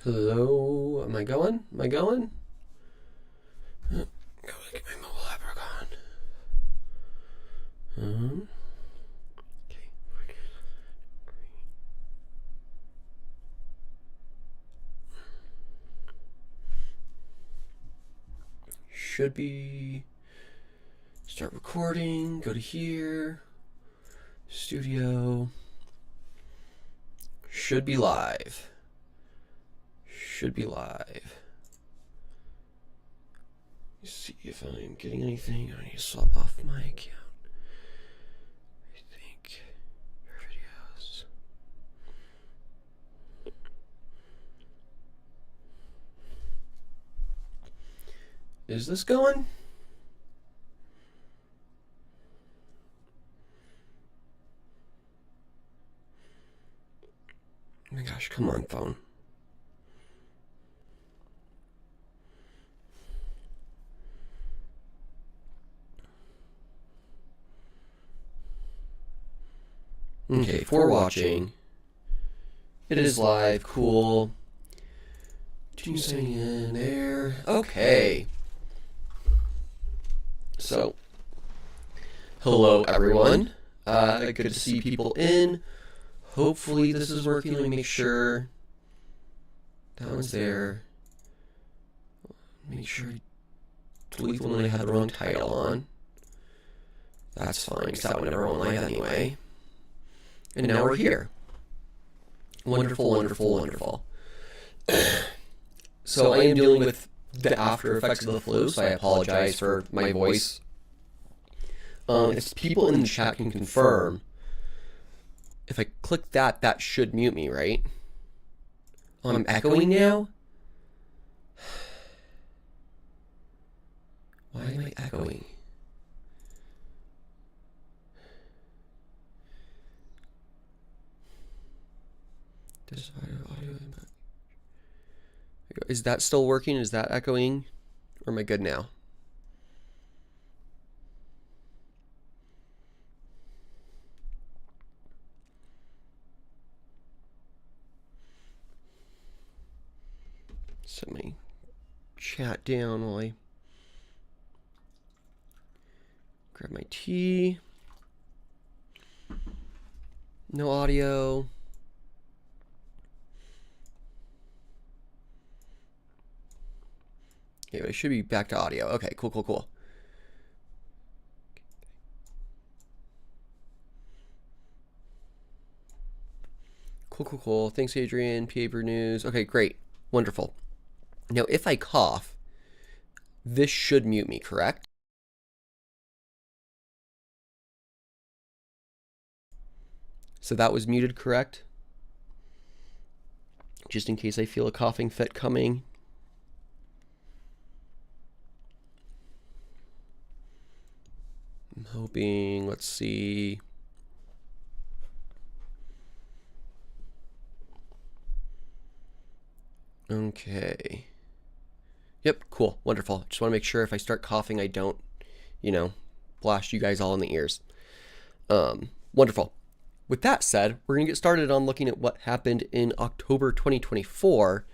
Hello, am I going? Am I going? Gotta get my mobile app on. Okay. Should be. Start recording. Go to here. Studio. Should be live. Should be live. Let's see if I'm getting anything. I need to swap off my account. I think your videos. Is this going? Oh my gosh, come on, phone. Okay, for watching. It is live, cool. Signing in there. Okay. So, hello everyone. Good to see people in. Hopefully this is working. Let me make sure. That one's there. Make sure I delete the one I had the wrong title on. That's fine, because that one never went live anyway. And now we're here. Wonderful, wonderful, wonderful. So I am dealing with the after effects of the flu, so I apologize for my voice. If people in the chat can confirm, if I click that, that should mute me, right? Oh, I'm echoing now? Why am I echoing? This audio input. Is that still working? Is that echoing? Or am I good now? Set my chat down while I grab my tea. No audio. Okay, I should be back to audio. Okay, cool, cool, cool. Cool, cool, cool. Thanks, Adrian. Paper News. Okay, great. Wonderful. Now, if I cough, this should mute me, correct? So that was muted, correct? Just in case I feel a coughing fit coming. I'm hoping, let's see. Okay. Yep, cool, wonderful. Just want to make sure if I start coughing, I don't, blast you guys all in the ears. Wonderful. With that said, we're going to get started on looking at what happened in October 2024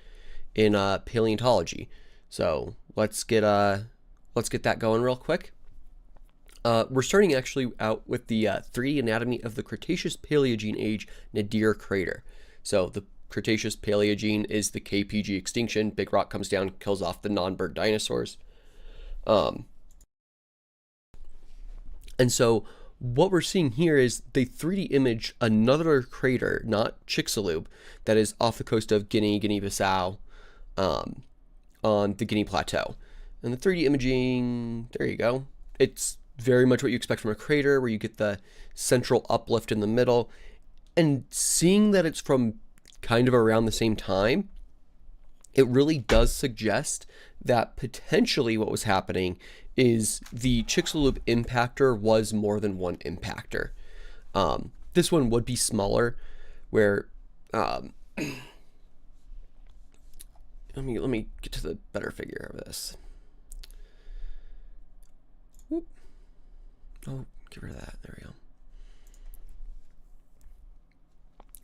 in paleontology. So let's get that going real quick. We're starting actually out with the 3D anatomy of the Cretaceous Paleogene age Nadir crater. So the Cretaceous Paleogene is the KPG extinction. Big rock comes down, kills off the non-bird dinosaurs. And so what we're seeing here is they 3D image another crater, not Chicxulub, that is off the coast of Guinea, Guinea-Bissau, on the Guinea Plateau. And the 3D imaging, there you go. It's very much what you expect from a crater, where you get the central uplift in the middle. And seeing that it's from kind of around the same time, it really does suggest that potentially what was happening is the Chicxulub impactor was more than one impactor. This one would be smaller, where let me get to the better figure of this. Whoop. Oh, get rid of that. There we go.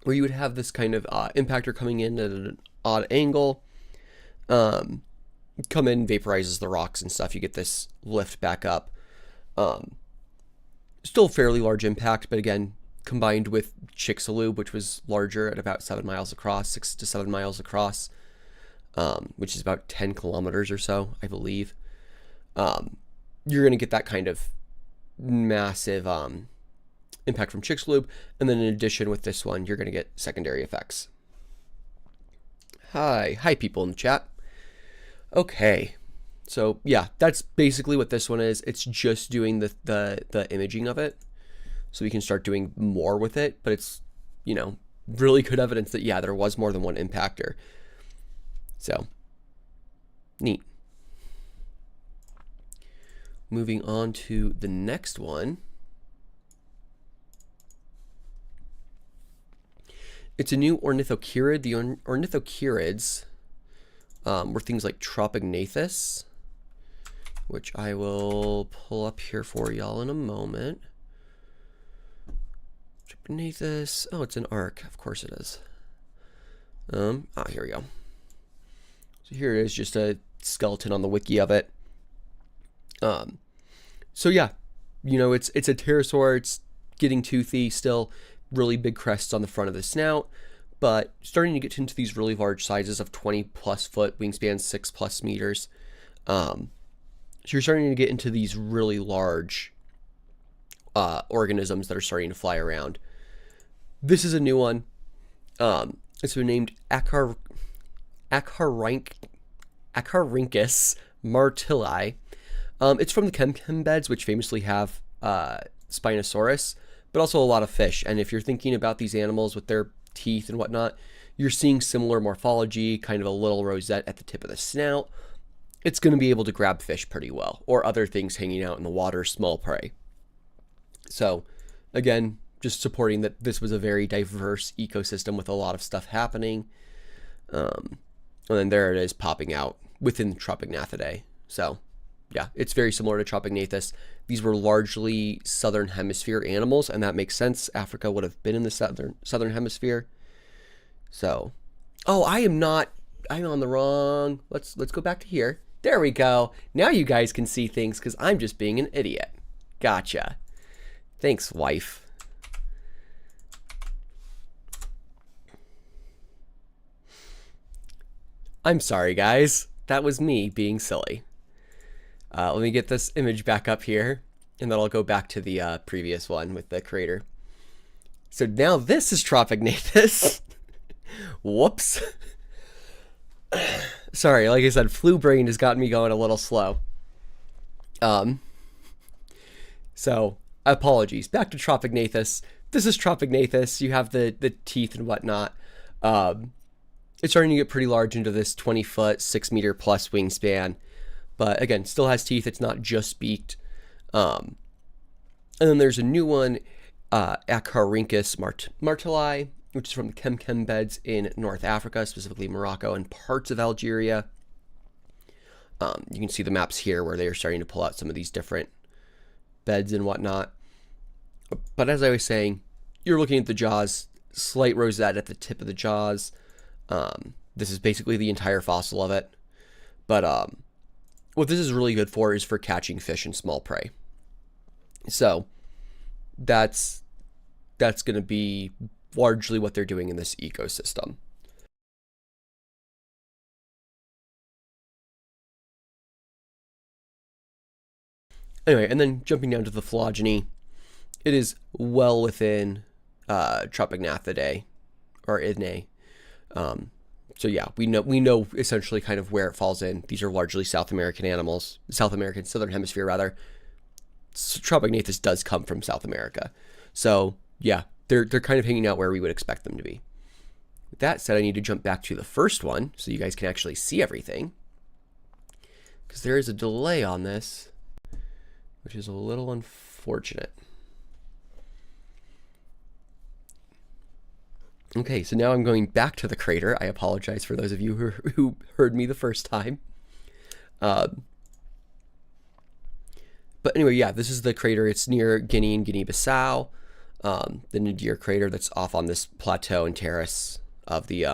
where you would have this kind of impactor coming in at an odd angle, come in, vaporizes the rocks and stuff. You get this lift back up. Still fairly large impact, but again, combined with Chicxulub, which was larger at about 7 miles across, 6 to 7 miles across, which is about 10 kilometers or so, I believe. You're going to get that kind of massive impact from Chicxulub, and then in addition with this one, you're going to get secondary effects. Hi people in the chat. Okay, so yeah, that's basically what this one is. It's just doing the imaging of it, so we can start doing more with it. But it's, you know, really good evidence that yeah, there was more than one impactor. So neat. Moving on to the next one. It's a new ornithocherid. The ornithocherids were things like Tropognathus, which I will pull up here for y'all in a moment. Tropognathus. Oh, it's an arc. Of course it is. Here we go. So here it is, just a skeleton on the wiki of it. So yeah, you know, it's a pterosaur. It's getting toothy still. Really big crests on the front of the snout, but starting to get into these really large sizes of 20+ foot wingspan, 6+ meters. So you're starting to get into these really large organisms that are starting to fly around. This is a new one. It's been named Acarynchus martilli. It's from the chem beds, which famously have Spinosaurus, but also a lot of fish. And if you're thinking about these animals with their teeth and whatnot, you're seeing similar morphology, kind of a little rosette at the tip of the snout. It's going to be able to grab fish pretty well, or other things hanging out in the water, small prey. So again, just supporting that this was a very diverse ecosystem with a lot of stuff happening. And then there it is popping out within Tropognathidae. So yeah, it's very similar to Tropognathus. These were largely southern hemisphere animals, and that makes sense. Africa would have been in the southern hemisphere. So, oh, I'm on the wrong. Let's go back to here. There we go. Now you guys can see things because I'm just being an idiot. Gotcha. Thanks, wife. I'm sorry, guys. That was me being silly. Let me get this image back up here, and then I'll go back to the previous one with the crater. So now this is Tropognathus. Whoops. Sorry, like I said, flu brain has gotten me going a little slow. So apologies. Back to Tropognathus. This is Tropognathus. You have the teeth and whatnot. It's starting to get pretty large into this 20 foot, 6 meter plus wingspan. But again, still has teeth. It's not just beaked. And then there's a new one, Acarynchus martilli, which is from the chem beds in North Africa, specifically Morocco and parts of Algeria. You can see the maps here where they are starting to pull out some of these different beds and whatnot. But as I was saying, you're looking at the jaws, slight rosette at the tip of the jaws. This is basically the entire fossil of it. But what this is really good for is for catching fish and small prey. So that's going to be largely what they're doing in this ecosystem. Anyway, and then jumping down to the phylogeny, it is well within Tropognathidae or Idnae. So yeah, we know essentially kind of where it falls in. These are largely South American animals, Southern Hemisphere rather. Tropognathus does come from South America. So yeah, they're kind of hanging out where we would expect them to be. With that said, I need to jump back to the first one so you guys can actually see everything, because there is a delay on this, which is a little unfortunate. Okay, so now I'm going back to the crater. I apologize for those of you who heard me the first time. But anyway, yeah, this is the crater. It's near Guinea and Guinea-Bissau. the Nadir crater that's off on this plateau and terrace of the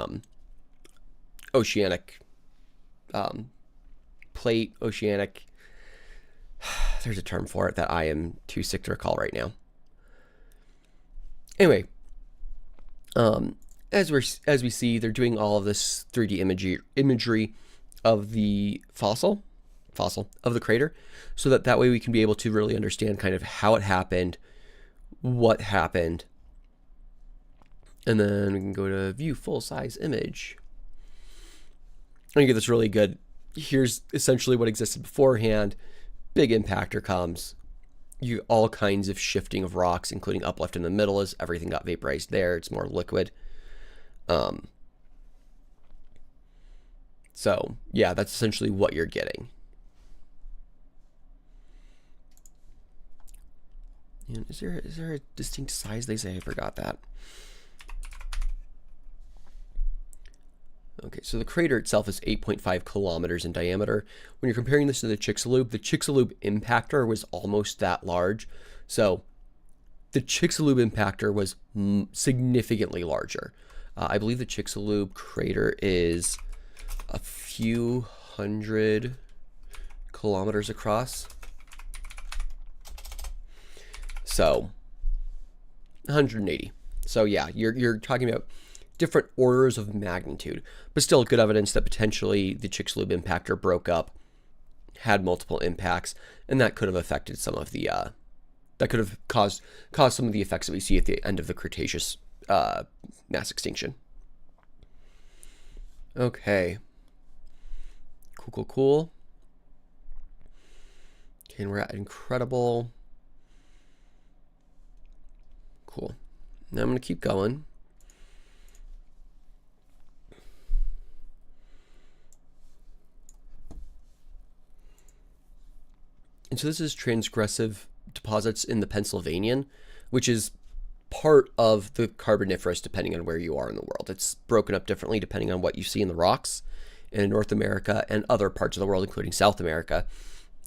oceanic plate, oceanic. There's a term for it that I am too sick to recall right now. Anyway, as we see, they're doing all of this 3D imagery of the fossil of the crater, so that way we can be able to really understand kind of how it happened, what happened, and then we can go to view full size image. And you get this really good. Here's essentially what existed beforehand. Big impactor comes. You all kinds of shifting of rocks, including uplift in the middle, as everything got vaporized there. It's more liquid. So yeah, that's essentially what you're getting. And is there a distinct size? They say I forgot that. Okay, so the crater itself is 8.5 kilometers in diameter. When you're comparing this to the Chicxulub impactor was almost that large. So the Chicxulub impactor was significantly larger. I believe the Chicxulub crater is a few hundred kilometers across. So 180. So yeah, you're talking about different orders of magnitude, but still good evidence that potentially the Chicxulub impactor broke up, had multiple impacts, and that could have affected some of the that could have caused some of the effects that we see at the end of the Cretaceous mass extinction. Okay, cool. Okay, and we're at incredible. Cool. Now I'm going to keep going. And so this is transgressive deposits in the Pennsylvanian, which is part of the Carboniferous depending on where you are in the world. It's broken up differently depending on what you see in the rocks. And in North America and other parts of the world, including South America,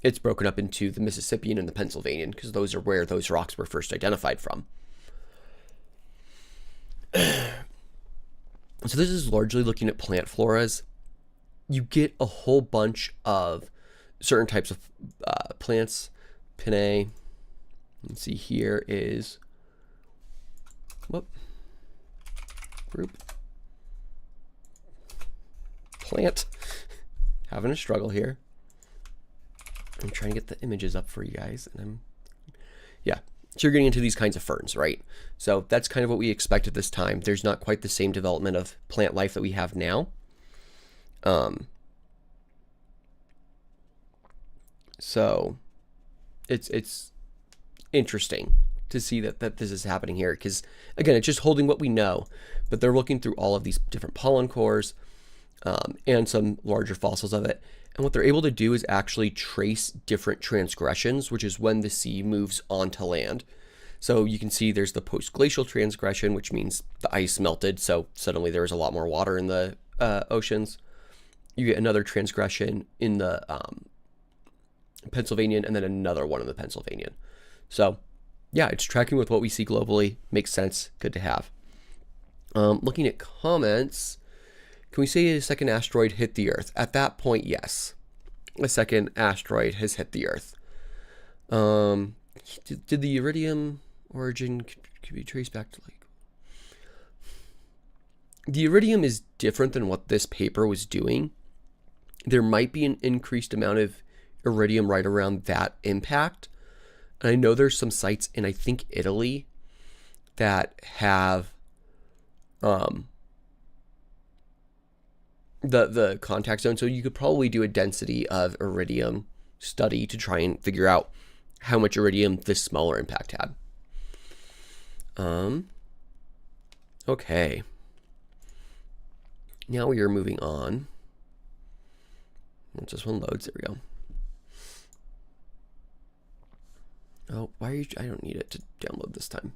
it's broken up into the Mississippian and the Pennsylvanian, because those are where those rocks were first identified from. So this is largely looking at plant floras. You get a whole bunch of certain types of plants. Pinnae. Let's see, here is group plant. Having a struggle here. I'm trying to get the images up for you guys, and yeah. So you're getting into these kinds of ferns, right? So that's kind of what we expect at this time. There's not quite the same development of plant life that we have now. So it's interesting to see that this is happening here, because again, it's just holding what we know, but they're looking through all of these different pollen cores and some larger fossils of it. And what they're able to do is actually trace different transgressions, which is when the sea moves onto land. So you can see there's the post-glacial transgression, which means the ice melted, so suddenly there was a lot more water in the oceans. You get another transgression in the Pennsylvanian, and then another one in the Pennsylvanian. So yeah, it's tracking with what we see globally. Makes sense. Good to have. Looking at comments, can we say a second asteroid hit the Earth? At that point, yes. A second asteroid has hit the Earth. Did the iridium origin could be traced back to like... The iridium is different than what this paper was doing. There might be an increased amount of iridium right around that impact. And I know there's some sites in, I think, Italy that have the contact zone. So you could probably do a density of iridium study to try and figure out how much iridium this smaller impact had. Okay. Now we are moving on. Once this one loads, there we go. Oh, why are you? I don't need it to download this time.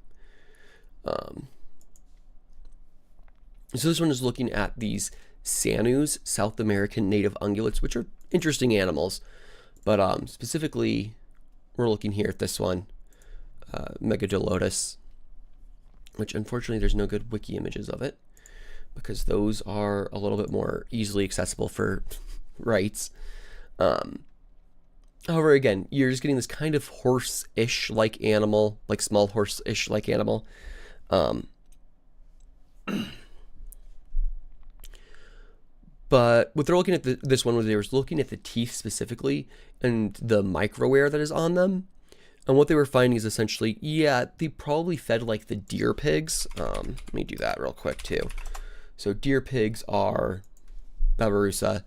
So this one is looking at these Sanus, South American native ungulates, which are interesting animals. But specifically, we're looking here at this one, Megadolotus. which unfortunately there's no good wiki images of it because those are a little bit more easily accessible for rights. However, again, you're just getting this kind of horse-ish like animal, like small horse-ish like animal. But what they're looking at this one was they were looking at the teeth specifically and the microwear that is on them. And what they were finding is essentially, yeah, they probably fed like the deer pigs. Let me do that real quick too. So deer pigs are Babirusa,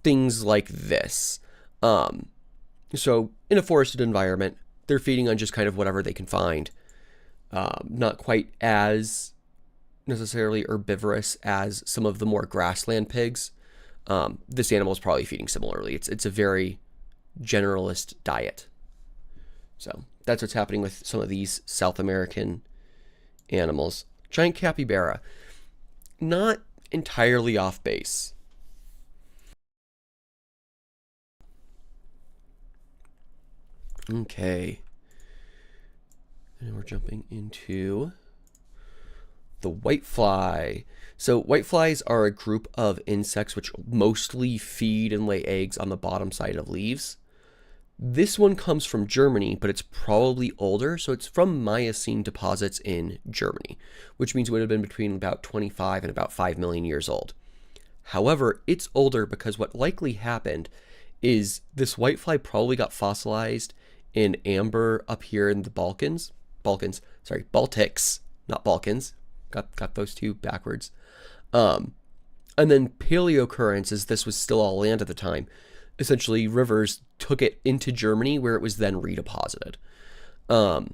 things like this. So in a forested environment, they're feeding on just kind of whatever they can find. Not quite as necessarily herbivorous as some of the more grassland pigs. This animal is probably feeding similarly. It's a very generalist diet. So that's what's happening with some of these South American animals. Giant capybara, not entirely off base. Okay. And we're jumping into the whitefly. So whiteflies are a group of insects which mostly feed and lay eggs on the bottom side of leaves. This one comes from Germany, but it's probably older. So it's from Miocene deposits in Germany, which means it would have been between about 25 and about 5 million years old. However, it's older because what likely happened is this whitefly probably got fossilized in amber up here in the Baltics, not Balkans. Got those two backwards. And then paleocurrents, as this was still all land at the time, essentially rivers took it into Germany where it was then redeposited. So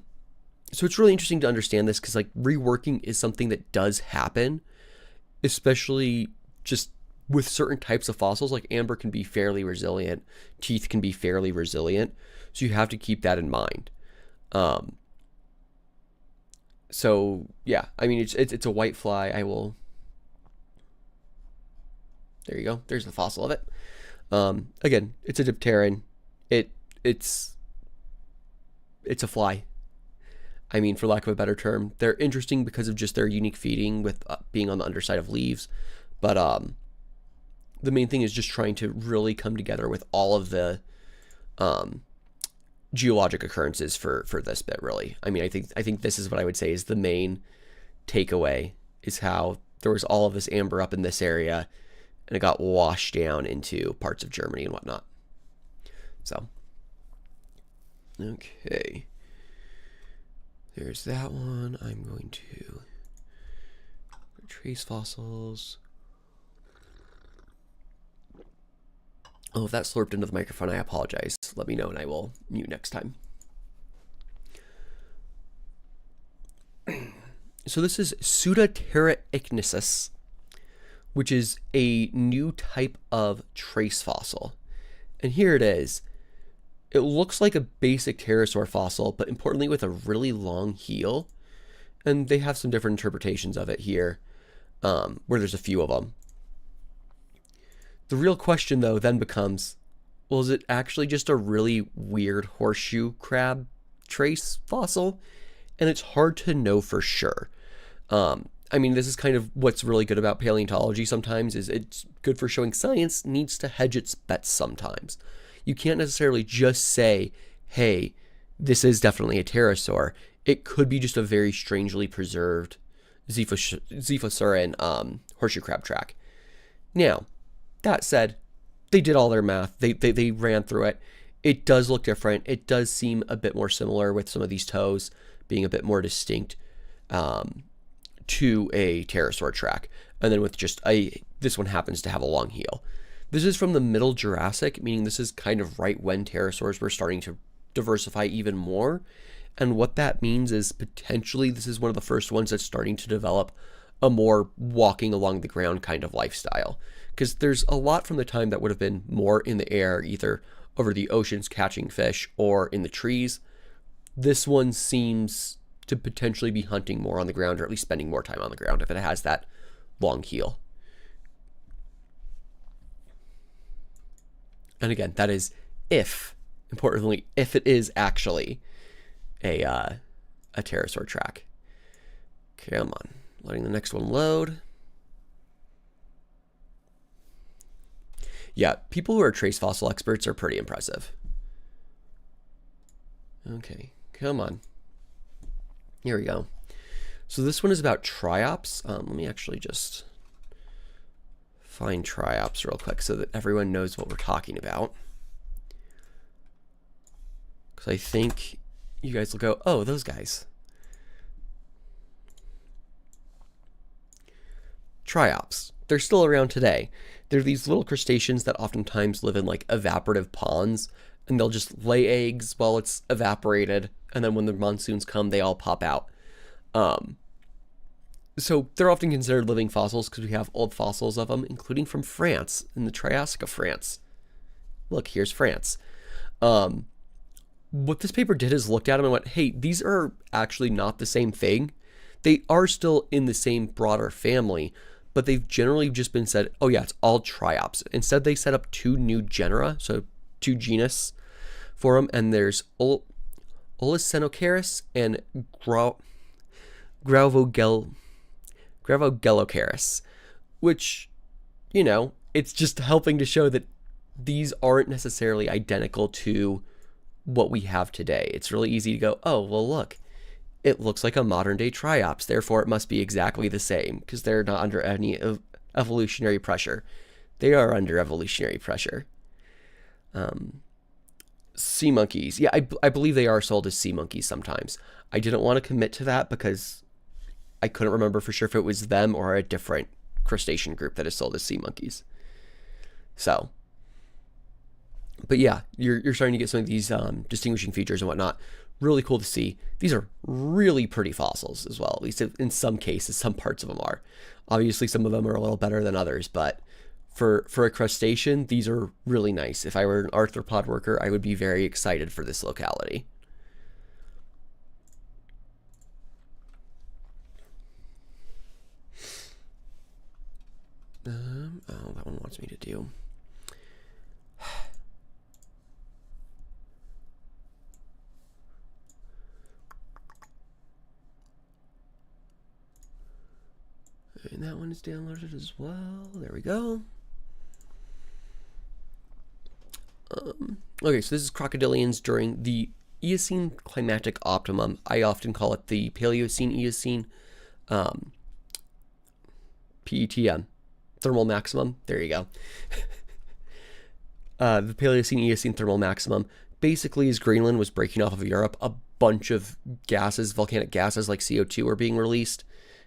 it's really interesting to understand this because like reworking is something that does happen, especially just with certain types of fossils. Like amber can be fairly resilient, teeth can be fairly resilient, so you have to keep that in mind. So yeah, I mean it's a whitefly. I will. There you go. There's the fossil of it. Again, it's a dipteran. It's a fly. I mean, for lack of a better term, they're interesting because of just their unique feeding with being on the underside of leaves. But the main thing is just trying to really come together with all of the geologic occurrences for this bit, really. I mean, I think this is what I would say is the main takeaway, is how there was all of this amber up in this area and it got washed down into parts of Germany and whatnot. So, okay. There's that one. I'm going to trace fossils. Oh, if that slurped into the microphone, I apologize. Let me know and I will mute next time. So this is Pseudopterychnisus, which is a new type of trace fossil. And here it is. It looks like a basic pterosaur fossil, but importantly with a really long heel. And they have some different interpretations of it here, where there's a few of them. The real question, though, then becomes, well, is it actually just a really weird horseshoe crab trace fossil? And it's hard to know for sure. I mean, this is kind of what's really good about paleontology sometimes, is it's good for showing science needs to hedge its bets sometimes. You can't necessarily just say, hey, this is definitely a pterosaur. It could be just a very strangely preserved Xiphosaurian horseshoe crab track. Now, that said, they did all their math. They ran through it. It does look different. It does seem a bit more similar with some of these toes being a bit more distinct to a pterosaur track. And then with just this one happens to have a long heel. This is from the Middle Jurassic, meaning this is kind of right when pterosaurs were starting to diversify even more. And what that means is potentially this is one of the first ones that's starting to develop a more walking along the ground kind of lifestyle. Because there's a lot from the time that would have been more in the air, either over the oceans catching fish or in the trees. This one seems to potentially be hunting more on the ground, or at least spending more time on the ground if it has that long heel. And again, that is importantly, if it is actually a pterosaur track. Come on. Letting the next one load. Yeah, people who are trace fossil experts are pretty impressive. Okay, come on. Here we go. So this one is about Triops. Let me actually just find Triops real quick so that everyone knows what we're talking about. Because I think you guys will go, oh, those guys. Triops. They're still around today. They're these little crustaceans that oftentimes live in like evaporative ponds, and they'll just lay eggs while it's evaporated, and then when the monsoons come, they all pop out. So they're often considered living fossils because we have old fossils of them, including from France, in the Triassic of France. Look, here's France. What this paper did is looked at them and went, hey, these are actually not the same thing. They are still in the same broader family, but they've generally just been said, oh yeah, it's all Triops. Instead, they set up 2 new genera, so 2 genus for them, and there's Olisenocaris and Gravogelocaris, which, you know, it's just helping to show that these aren't necessarily identical to what we have today. It's really easy to go, oh, well, look, it looks like a modern day Triops, therefore it must be exactly the same, because they're not under any evolutionary pressure. They are under evolutionary pressure. Sea monkeys. Yeah, I believe they are sold as sea monkeys sometimes. I didn't want to commit to that because I couldn't remember for sure if it was them or a different crustacean group that is sold as sea monkeys. So, but yeah, you're starting to get some of these distinguishing features and whatnot. Really cool to see. These are really pretty fossils as well, at least in some cases. Some parts of them are. Obviously, some of them are a little better than others, but for a crustacean, these are really nice. If I were an arthropod worker, I would be very excited for this locality. Oh, that one wants me to do. And that one is downloaded as well. There we go. Okay, so this is crocodilians during the Eocene climatic optimum. I often call it the Paleocene Eocene, PETM, thermal maximum. There you go. The Paleocene Eocene thermal maximum. Basically, as Greenland was breaking off of Europe, a bunch of gases, volcanic gases like CO2 are being released,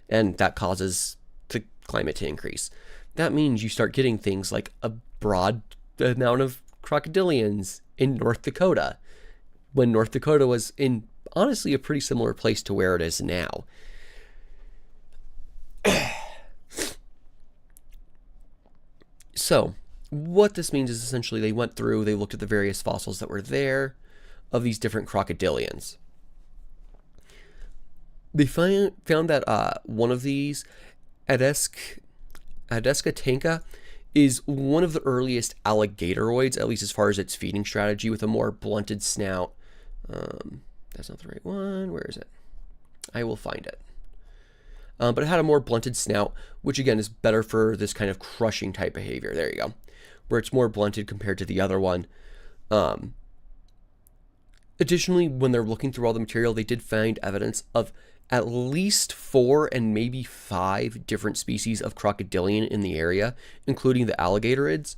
and that causes the climate to increase. That means you start getting things like a broad amount of crocodilians in North Dakota, when North Dakota was in honestly a pretty similar place to where it is now. So what this means is essentially they went through, they looked at the various fossils that were there of these different crocodilians. They found that one of these, Ediacaran, is one of the earliest alligatoroids, at least as far as its feeding strategy, with a more blunted snout. That's not the right one. Where is it? I will find it. But it had a more blunted snout, which again is better for this kind of crushing type behavior. There you go. Where it's more blunted compared to the other one. Additionally, when they're looking through all the material, they did find evidence of at least 4 and maybe 5 different species of crocodilian in the area, including the alligatorids,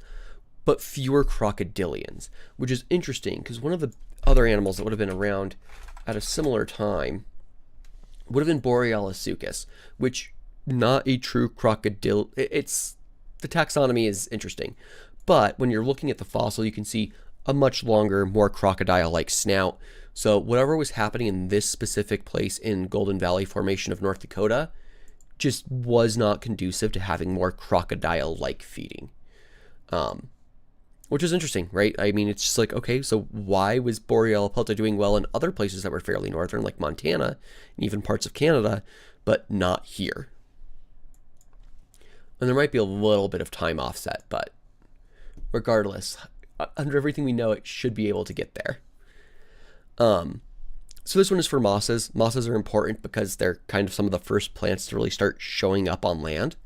but fewer crocodilians, which is interesting because one of the other animals that would have been around at a similar time would have been Borealisuchus, which not a true crocodile. It's the taxonomy is interesting, but when you're looking at the fossil, you can see a much longer, more crocodile-like snout. So whatever was happening in this specific place in Golden Valley Formation of North Dakota just was not conducive to having more crocodile-like feeding. Which is interesting, right? I mean, it's just like, okay, so why was Borealisuchus doing well in other places that were fairly northern, like Montana, and even parts of Canada, but not here? And there might be a little bit of time offset, but regardless, under everything we know, it should be able to get there. So this one is for mosses. Mosses are important because they're kind of some of the first plants to really start showing up on land.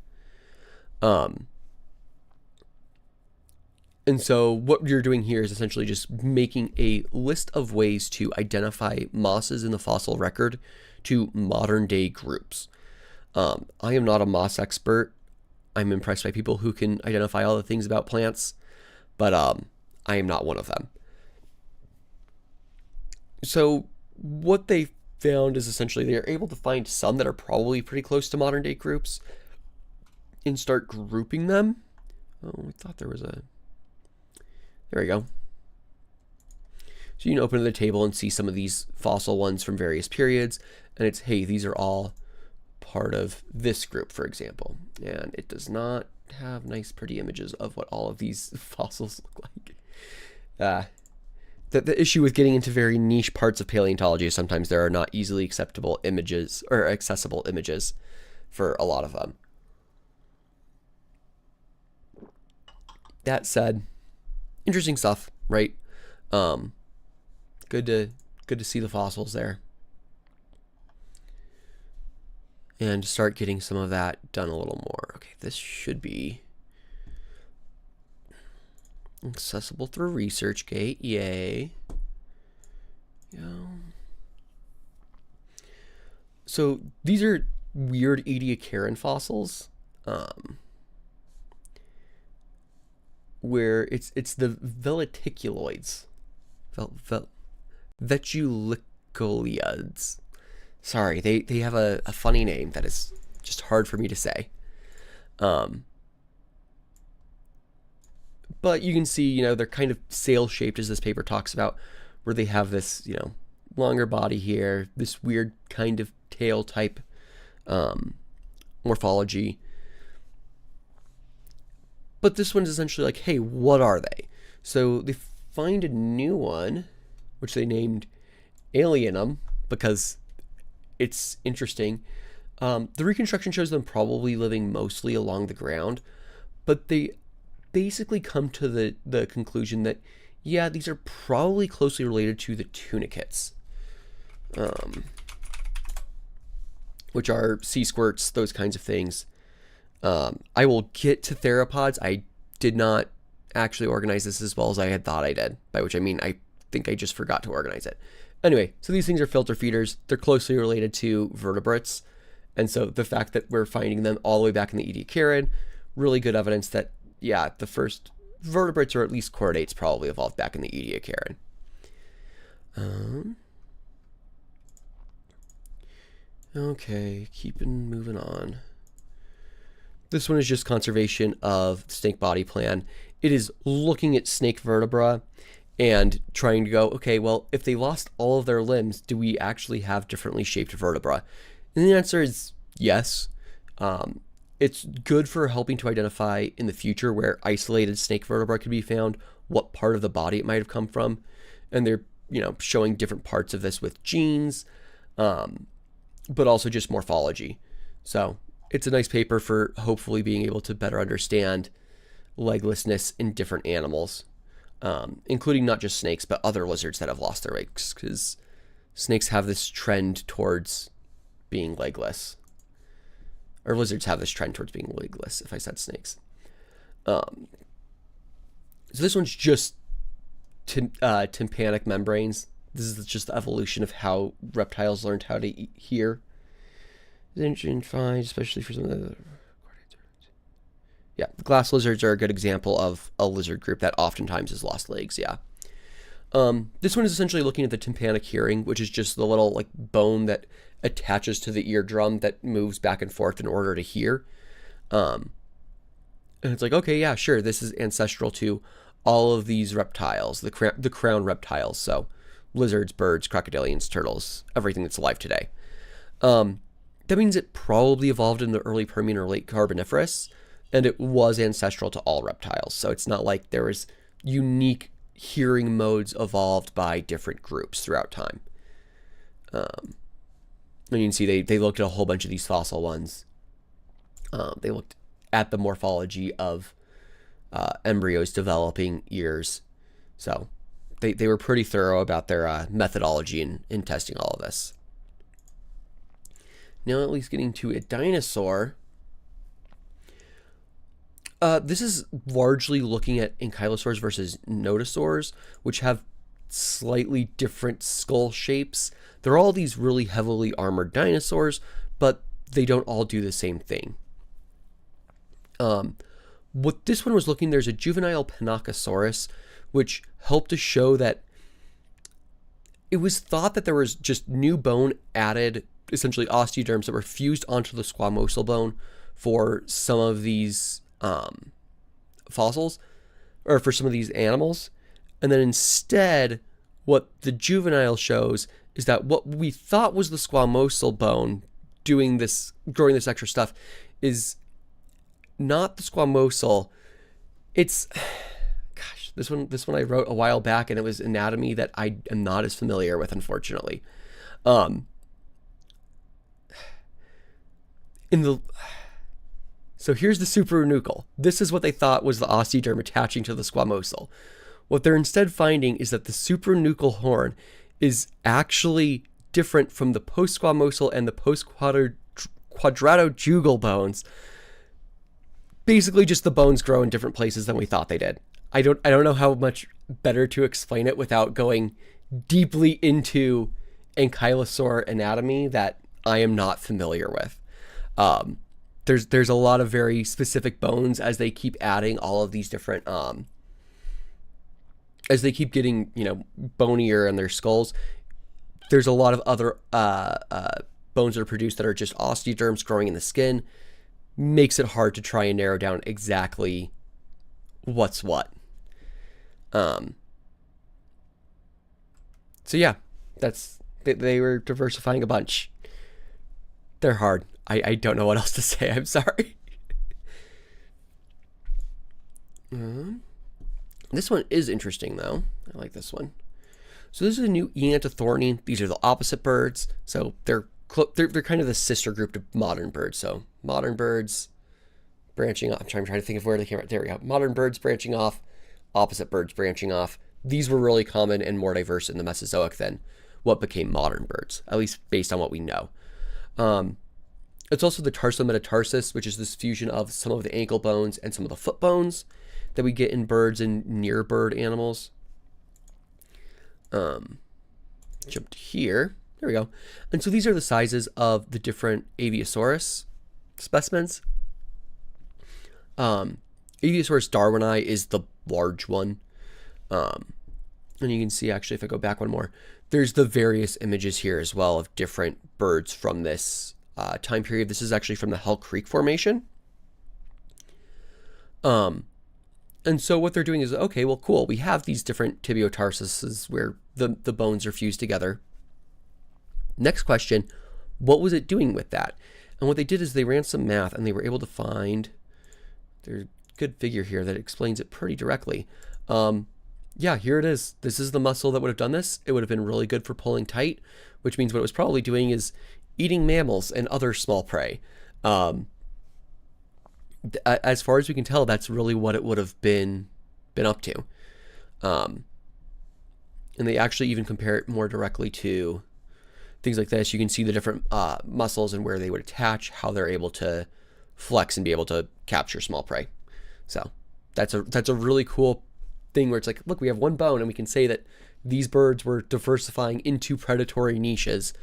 And so what you're doing here is essentially just making a list of ways to identify mosses in the fossil record to modern day groups. I am not a moss expert. I'm impressed by people who can identify all the things about plants, but I am not one of them. So what they found is essentially they're able to find some that are probably pretty close to modern day groups and start grouping them. Oh, I thought there was a... There we go. So you can open the table and see some of these fossil ones from various periods, and it's, hey, these are all part of this group, for example. And it does not have nice, pretty images of what all of these fossils look like. The issue with getting into very niche parts of paleontology is sometimes there are not easily acceptable images or accessible images for a lot of them. That said, interesting stuff, right? Good to see the fossils there. And start getting some of that done a little more. Okay, this should be accessible through ResearchGate. Yay. Yeah. So these are weird Ediacaran fossils. Where it's the veliticuloids. Vetulicoliids. Sorry, they have a funny name that is just hard for me to say. But you can see, they're kind of sail-shaped, as this paper talks about, where they have this, longer body here, this weird kind of tail-type morphology. But this one's essentially like, hey, what are they? So they find a new one, which they named Alienum, because it's interesting. The reconstruction shows them probably living mostly along the ground, but they basically come to the conclusion that, yeah, these are probably closely related to the tunicates, which are sea squirts, those kinds of things. I will get to theropods. I did not actually organize this as well as I had thought I did, by which I mean I think I just forgot to organize it. Anyway, so these things are filter feeders. They're closely related to vertebrates, and so the fact that we're finding them all the way back in the Ediacaran, really good evidence that, yeah, the first vertebrates, or at least chordates, probably evolved back in the Ediacaran. Okay, keeping moving on. This one is just conservation of snake body plan. It is looking at snake vertebra and trying to go, okay, well, if they lost all of their limbs, do we actually have differently shaped vertebra? And the answer is yes. It's good for helping to identify in the future where isolated snake vertebra could be found, what part of the body it might have come from. And they're, showing different parts of this with genes, but also just morphology. So it's a nice paper for hopefully being able to better understand leglessness in different animals, including not just snakes, but other lizards that have lost their legs, because snakes have this trend towards being legless. Or lizards have this trend towards being legless, if I said snakes. So this one's just tympanic membranes. This is just the evolution of how reptiles learned how to hear. Engine fine, especially for some of the... Yeah, the glass lizards are a good example of a lizard group that oftentimes has lost legs, yeah. This one is essentially looking at the tympanic hearing, which is just the little bone that attaches to the eardrum that moves back and forth in order to hear. And it's like, okay, yeah, sure, this is ancestral to all of these reptiles, the crown reptiles, so lizards, birds, crocodilians, turtles, everything that's alive today. That means it probably evolved in the early Permian or late Carboniferous, and it was ancestral to all reptiles. So it's not like there was unique hearing modes evolved by different groups throughout time. And you can see they looked at a whole bunch of these fossil ones. They looked at the morphology of embryos developing ears. So they were pretty thorough about their methodology in testing all of this. Now at least getting to a dinosaur. This is largely looking at ankylosaurs versus nodosaurs, which have slightly different skull shapes. They're all these really heavily armored dinosaurs, but they don't all do the same thing. What this one was looking, there's a juvenile Panachosaurus, which helped to show that it was thought that there was just new bone added, essentially osteoderms that were fused onto the squamosal bone for some of these fossils, or for some of these animals. And then instead, what the juvenile shows is that what we thought was the squamosal bone doing this, growing this extra stuff, is not the squamosal. It's, gosh, this one I wrote a while back, and it was anatomy that I am not as familiar with, unfortunately. So here's the supranuchal. This is what they thought was the osteoderm attaching to the squamosal. What they're instead finding is that the supranuchal horn is actually different from the post-squamosal and the post-quadratojugal bones. Basically, just the bones grow in different places than we thought they did. I don't know how much better to explain it without going deeply into ankylosaur anatomy that I am not familiar with. There's a lot of very specific bones as they keep adding all of these different as they keep getting, bonier in their skulls. There's a lot of other bones that are produced that are just osteoderms growing in the skin. Makes it hard to try and narrow down exactly what's what. So yeah, they were diversifying a bunch. They're hard. I don't know what else to say. I'm sorry. This one is interesting, though. I like this one. So this is a new Enantiornithine. These are the opposite birds. So they're kind of the sister group to modern birds. So modern birds branching off. I'm trying to think of where they came from. There we go. Modern birds branching off. Opposite birds branching off. These were really common and more diverse in the Mesozoic than what became modern birds, at least based on what we know. It's also the tarsometatarsus, which is this fusion of some of the ankle bones and some of the foot bones that we get in birds and near bird animals. Jump to here. There we go. And so these are the sizes of the different Aviosaurus specimens. Aviosaurus darwini is the large one. And you can see, actually, if I go back one more, there's the various images here as well of different birds from this time period. This is actually from the Hell Creek Formation. And so what they're doing is, okay, well, cool. We have these different tibiotarsuses where the bones are fused together. Next question, what was it doing with that? And what they did is they ran some math and they were able to find, there's a good figure here that explains it pretty directly. Yeah, here it is. This is the muscle that would have done this. It would have been really good for pulling tight, which means what it was probably doing is eating mammals and other small prey. As far as we can tell, that's really what it would have been up to. And they actually even compare it more directly to things like this. You can see the different muscles and where they would attach, how they're able to flex and be able to capture small prey. So that's a really cool thing where it's like, look, we have one bone and we can say that these birds were diversifying into predatory niches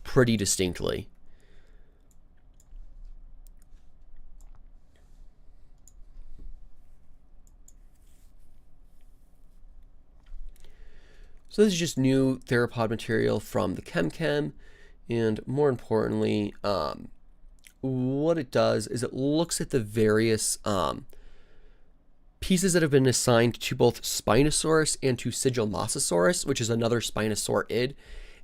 pretty distinctly. So this is just new theropod material from the ChemChem, and more importantly, what it does is it looks at the various pieces that have been assigned to both Spinosaurus and to Sigilmassasaurus, which is another Spinosaurid.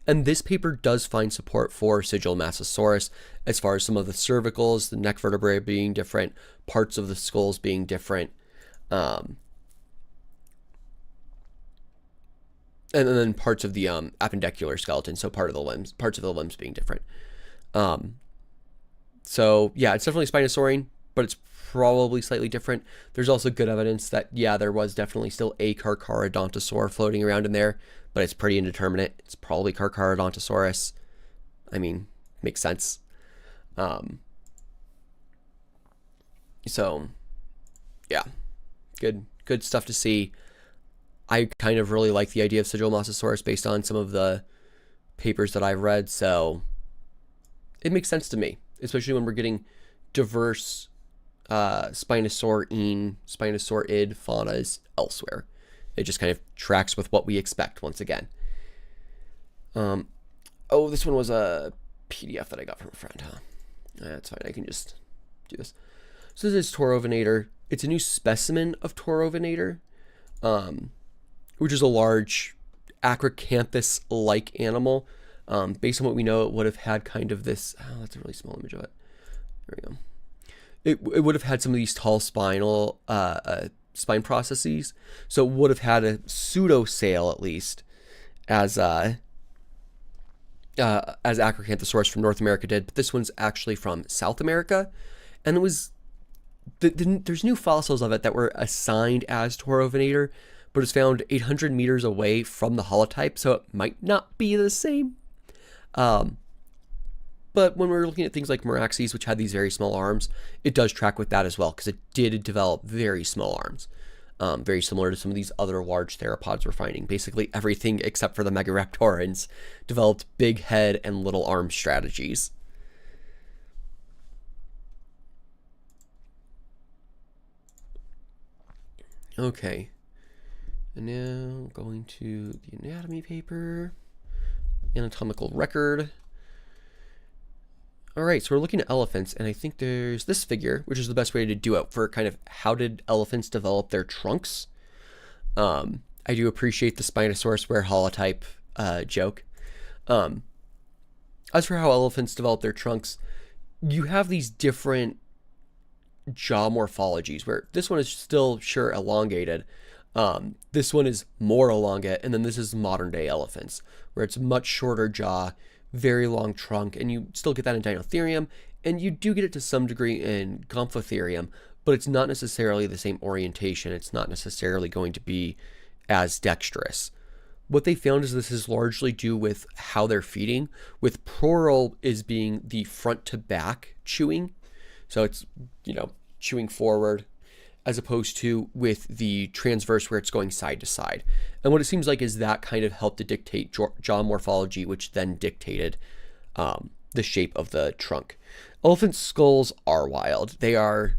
And this paper does find support for Sigilmassasaurus as far as some of the cervicals, the neck vertebrae being different, parts of the skulls being different, and then parts of the appendicular skeleton, so parts of the limbs being different. So yeah, it's definitely Spinosaurine. but it's probably slightly different. There's also good evidence that, yeah, there was definitely still a Carcharodontosaur floating around in there, but it's pretty indeterminate. It's probably Carcharodontosaurus. I mean, makes sense. So, yeah, good stuff to see. I kind of really like the idea of Sigilomossasaurus based on some of the papers that I've read, so it makes sense to me, especially when we're getting diverse Spinosaurid faunas elsewhere. It just kind of tracks with what we expect once again. Oh, this one was a PDF that I got from a friend, huh? That's fine, I can just do this. So this is Taurovenator. It's a new specimen of Taurovenator, which is a large acrocanthus-like animal. Based on what we know, it would have had kind of this... Oh, that's a really small image of it. There we go. It would have had some of these tall spinal spine processes, so it would have had a pseudo-sail at least, as Acrocanthosaurus from North America did. But this one's actually from South America, and it was there's new fossils of it that were assigned as Taurovenator, but it's found 800 meters away from the holotype, so it might not be the same. But when we're looking at things like Meraxes, which had these very small arms, it does track with that as well, because it did develop very small arms, very similar to some of these other large theropods we're finding. Basically everything except for the Megaraptorans developed big head and little arm strategies. Okay, and now going to the anatomy paper, anatomical record. All right, so we're looking at elephants, and I think there's this figure, which is the best way to do it for kind of how did elephants develop their trunks. I do appreciate the Spinosaurus where holotype joke. As for how elephants develop their trunks, you have these different jaw morphologies, where this one is still sure elongated. This one is more elongate, and then this is modern day elephants, where it's much shorter jaw, very long trunk, and you still get that in Dinotherium, and you do get it to some degree in Gomphotherium, but it's not necessarily the same orientation. It's not necessarily going to be as dexterous. What they found is this is largely due with how they're feeding, with proral is being the front to back chewing. So it's, chewing forward, as opposed to with the transverse where it's going side to side. And what it seems like is that kind of helped to dictate jaw morphology, which then dictated the shape of the trunk. Elephant skulls are wild. They are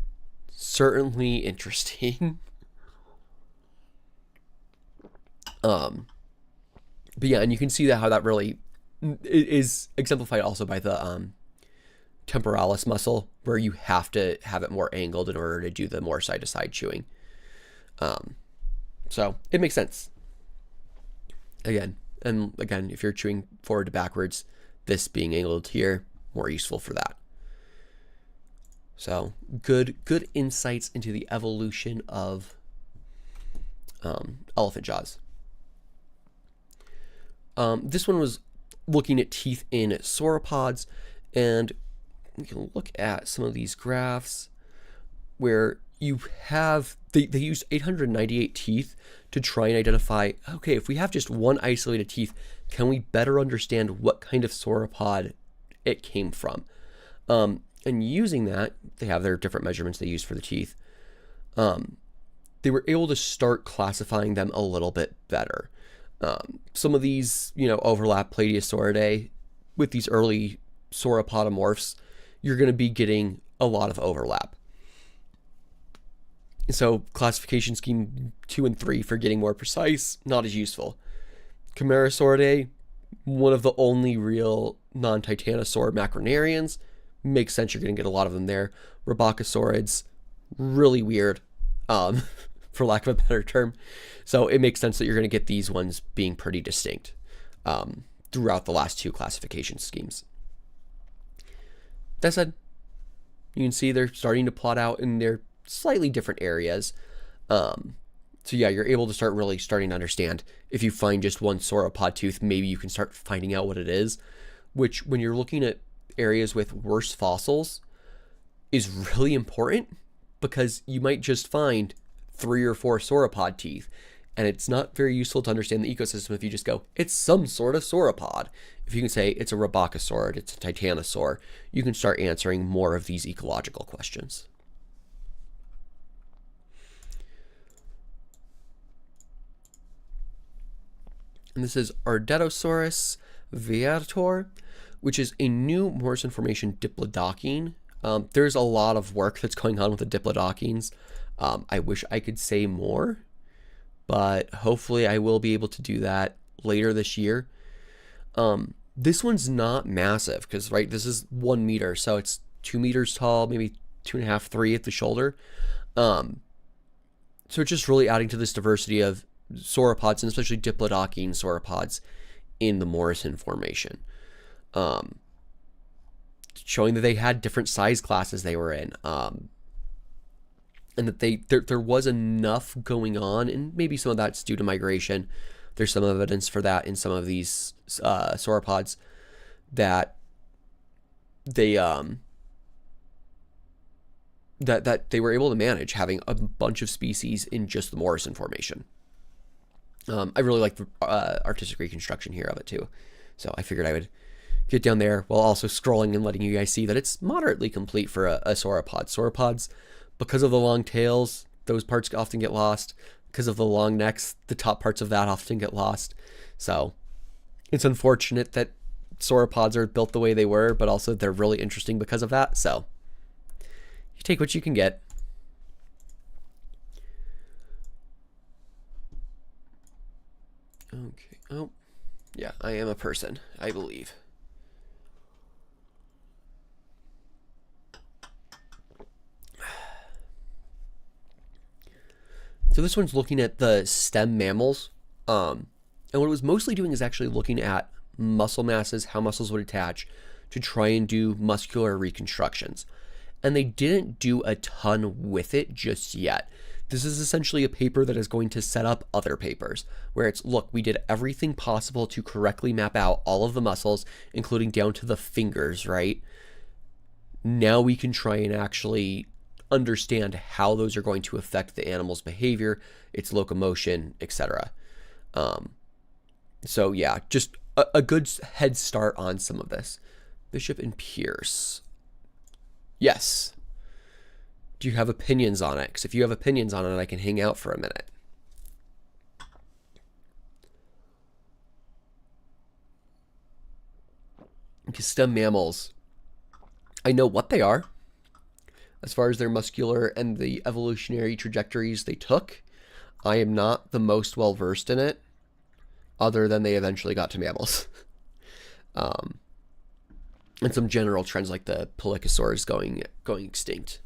certainly interesting. But yeah, and you can see that how that really is exemplified also by the temporalis muscle, where you have to have it more angled in order to do the more side-to-side chewing. So it makes sense. Again, if you're chewing forward to backwards, this being angled here, more useful for that. So good insights into the evolution of elephant jaws. This one was looking at teeth in sauropods, and we can look at some of these graphs where you have, they used 898 teeth to try and identify, okay, if we have just one isolated teeth, can we better understand what kind of sauropod it came from? And using that, they have their different measurements they use for the teeth. They were able to start classifying them a little bit better. Some of these, overlap Plateosauridae with these early sauropodomorphs. You're going to be getting a lot of overlap. So classification scheme 2 and 3 for getting more precise, not as useful. Camarasauridae, one of the only real non-titanosaur macronarians, makes sense, you're going to get a lot of them there. Rabacosaurids, really weird, for lack of a better term. So it makes sense that you're going to get these ones being pretty distinct throughout the last two classification schemes. That said, you can see they're starting to plot out in their slightly different areas. So yeah, you're able to start really starting to understand. If you find just one sauropod tooth, maybe you can start finding out what it is, which when you're looking at areas with worse fossils is really important because you might just find 3 or 4 sauropod teeth, and it's not very useful to understand the ecosystem if you just go, it's some sort of sauropod. If you can say it's a Rhabacosaurid, it's a Titanosaur, you can start answering more of these ecological questions. And this is Ardetosaurus viator, which is a new Morrison Formation diplodocene. There's a lot of work that's going on with the diplodocines. I wish I could say more, but hopefully I will be able to do that later this year. This one's not massive because, right, this is 1 meter, so it's 2 meters tall, maybe 2.5, 3 at the shoulder. So it's just really adding to this diversity of sauropods, and especially diplodocene sauropods in the Morrison Formation. Showing that they had different size classes they were in, and that there was enough going on, and maybe some of that's due to migration. There's some evidence for that in some of these sauropods, that they that they were able to manage having a bunch of species in just the Morrison Formation. I really like the artistic reconstruction here of it too, so I figured I would get down there while also scrolling and letting you guys see that it's moderately complete for a sauropod. Sauropods, because of the long tails, those parts often get lost. Because of the long necks, the top parts of that often get lost. So it's unfortunate that sauropods are built the way they were, but also they're really interesting because of that. So you take what you can get. Okay. Oh, yeah, I am a person, I believe. So this one's looking at the stem mammals. And what it was mostly doing is actually looking at muscle masses, how muscles would attach, to try and do muscular reconstructions. And they didn't do a ton with it just yet. This is essentially a paper that is going to set up other papers, where it's, look, we did everything possible to correctly map out all of the muscles, including down to the fingers, right? Now we can try and actually understand how those are going to affect the animal's behavior, its locomotion, etc. So yeah, just a good head start on some of this. Bishop and Pierce. Yes. Do you have opinions on it? Because if you have opinions on it, I can hang out for a minute. Because stem mammals, I know what they are as far as their muscular and the evolutionary trajectories they took. I am not the most well versed in it, other than they eventually got to mammals. And some general trends like the Paleosaurs going extinct.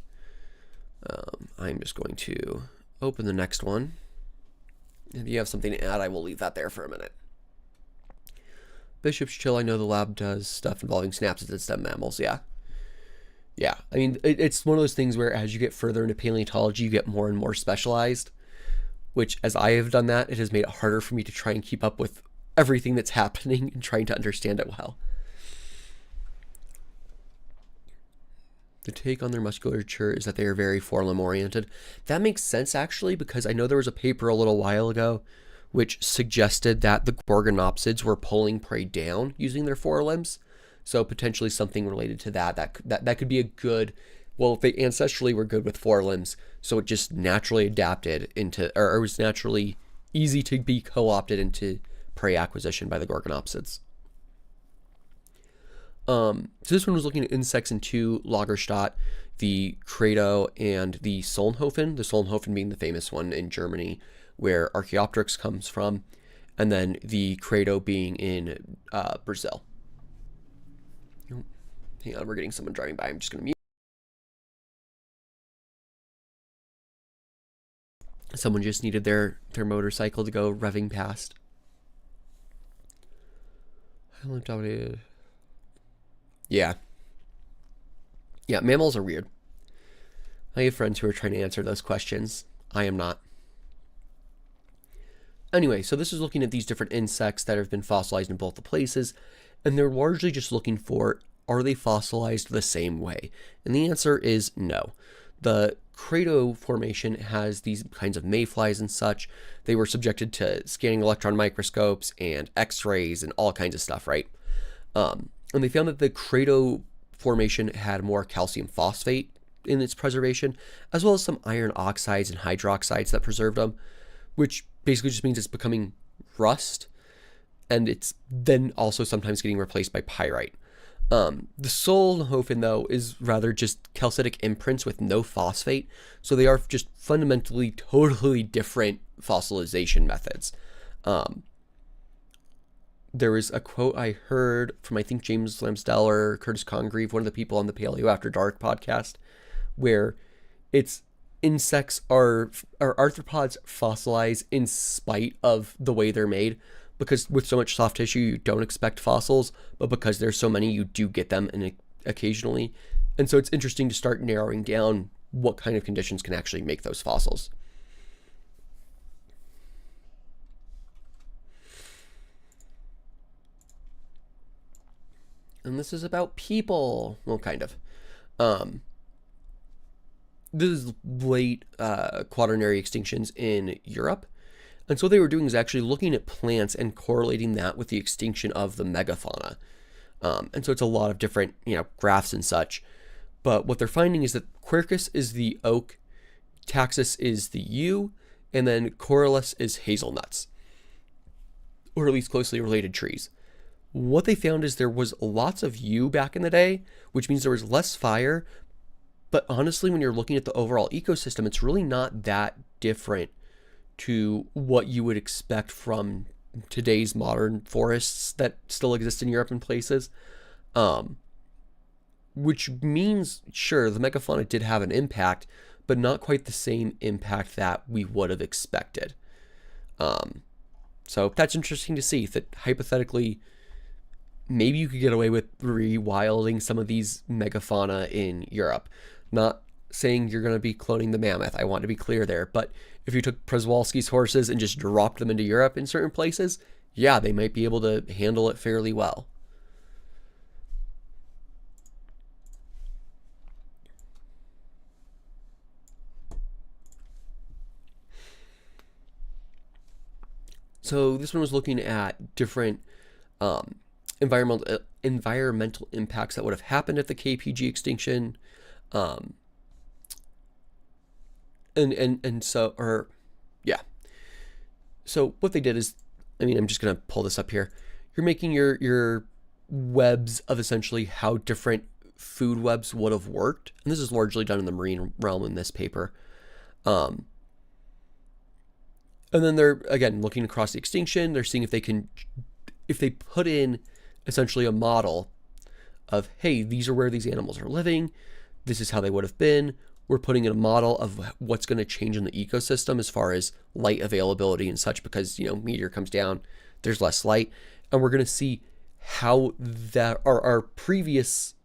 I'm just going to open the next one. If you have something to add, I will leave that there for a minute. Bishop's chill. I know the lab does stuff involving synapses and stem mammals. Yeah. Yeah. I mean, it's one of those things where as you get further into paleontology, you get more and more specialized, which as I have done that, it has made it harder for me to try and keep up with everything that's happening and trying to understand it well. The take on their musculature is that they are very forelimb oriented. That makes sense actually, because I know there was a paper a little while ago which suggested that the gorgonopsids were pulling prey down using their forelimbs. So potentially something related to that could be a good, well, if they ancestrally were good with forelimbs, so it just naturally adapted into, or it was naturally easy to be co-opted into prey acquisition by the gorgonopsids. So this one was looking at insects in 2, Lagerstadt, the Credo, and the Solnhofen. The Solnhofen being the famous one in Germany, where Archaeopteryx comes from, and then the Credo being in Brazil. Oh, hang on, we're getting someone driving by. I'm just going to mute. Someone just needed their motorcycle to go revving past. Yeah. Yeah, mammals are weird. I have friends who are trying to answer those questions. I am not. Anyway, so this is looking at these different insects that have been fossilized in both the places, and they're largely just looking for are they fossilized the same way? And the answer is no. The Crato formation has these kinds of mayflies and such. They were subjected to scanning electron microscopes and x-rays and all kinds of stuff, right? And they found that the Crato formation had more calcium phosphate in its preservation, as well as some iron oxides and hydroxides that preserved them, which basically just means it's becoming rust, and it's then also sometimes getting replaced by pyrite. The Solnhofen, though, is rather just calcitic imprints with no phosphate, so they are just fundamentally totally different fossilization methods. There was a quote I heard from, I think, James Lamsdell or Curtis Congreve, one of the people on the Paleo After Dark podcast, where it's insects or arthropods fossilize in spite of the way they're made, because with so much soft tissue, you don't expect fossils, but because there's so many, you do get them occasionally. And so it's interesting to start narrowing down what kind of conditions can actually make those fossils. And this is about people. Well, kind of. This is late Quaternary extinctions in Europe. And so what they were doing is actually looking at plants and correlating that with the extinction of the megafauna. And so it's a lot of different, graphs and such. But what they're finding is that Quercus is the oak, Taxus is the yew, and then Corylus is hazelnuts, or at least closely related trees. What they found is there was lots of yew back in the day, which means there was less fire. But honestly, when you're looking at the overall ecosystem, it's really not that different to what you would expect from today's modern forests that still exist in Europe and places. Which means, sure, the megafauna did have an impact, but not quite the same impact that we would have expected. So that's interesting to see that hypothetically, maybe you could get away with rewilding some of these megafauna in Europe. Not saying you're going to be cloning the mammoth, I want to be clear there, but if you took Przewalski's horses and just dropped them into Europe in certain places, yeah, they might be able to handle it fairly well. So this one was looking at different environmental impacts that would have happened at the KPG extinction. So what they did is, I'm just going to pull this up here. You're making your webs of essentially how different food webs would have worked. And this is largely done in the marine realm in this paper. And then they're, again, looking across the extinction. They're seeing if they put in essentially a model of, hey, these are where these animals are living. This is how they would have been. We're putting in a model of what's going to change in the ecosystem as far as light availability and such, because, meteor comes down, there's less light. And we're going to see how that our previous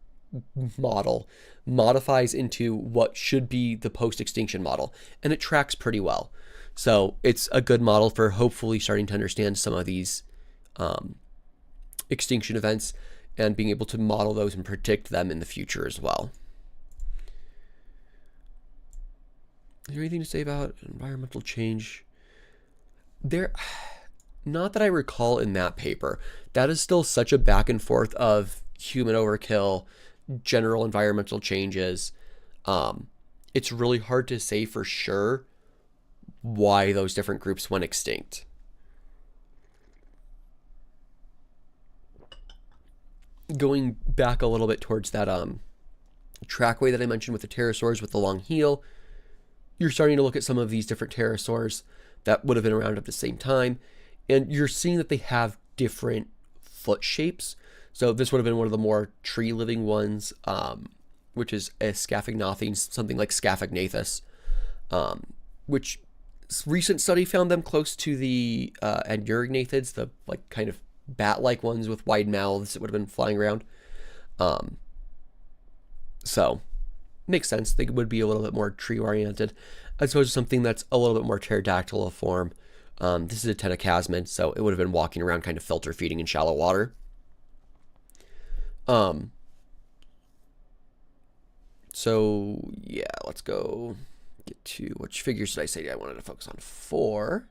model modifies into what should be the post-extinction model. And it tracks pretty well. So it's a good model for hopefully starting to understand some of these extinction events and being able to model those and predict them in the future as well. Is there anything to say about environmental change? Not that I recall in that paper. That is still such a back and forth of human overkill, general environmental changes. It's really hard to say for sure why those different groups went extinct. Going back a little bit towards that trackway that I mentioned with the pterosaurs with the long heel, you're starting to look at some of these different pterosaurs that would have been around at the same time, and you're seeing that they have different foot shapes. So this would have been one of the more tree-living ones, which is a Scaphognathine, something like Scaphognathus, which recent study found them close to the Ankylosaurs, the kind of bat-like ones with wide mouths that would have been flying around. So makes sense. They would be a little bit more tree-oriented, as opposed to something that's a little bit more pterodactyl form. This is a Tentacasmid, so it would have been walking around kind of filter feeding in shallow water. So yeah, let's go get to which figures did I say I wanted to focus on? 4.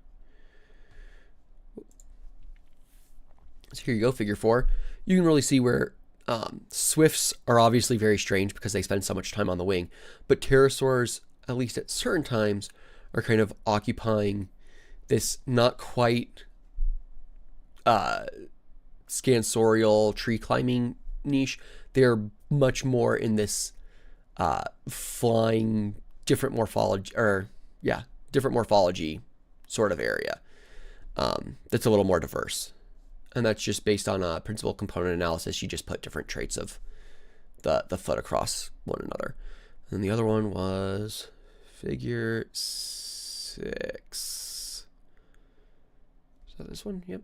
So here you go, figure 4. You can really see where swifts are obviously very strange because they spend so much time on the wing, but pterosaurs, at least at certain times, are kind of occupying this not quite scansorial tree climbing niche. They're much more in this flying different morphology sort of area that's a little more diverse. And that's just based on a principal component analysis. You just put different traits of the foot across one another. And the other one was figure 6. Is that this one? Yep.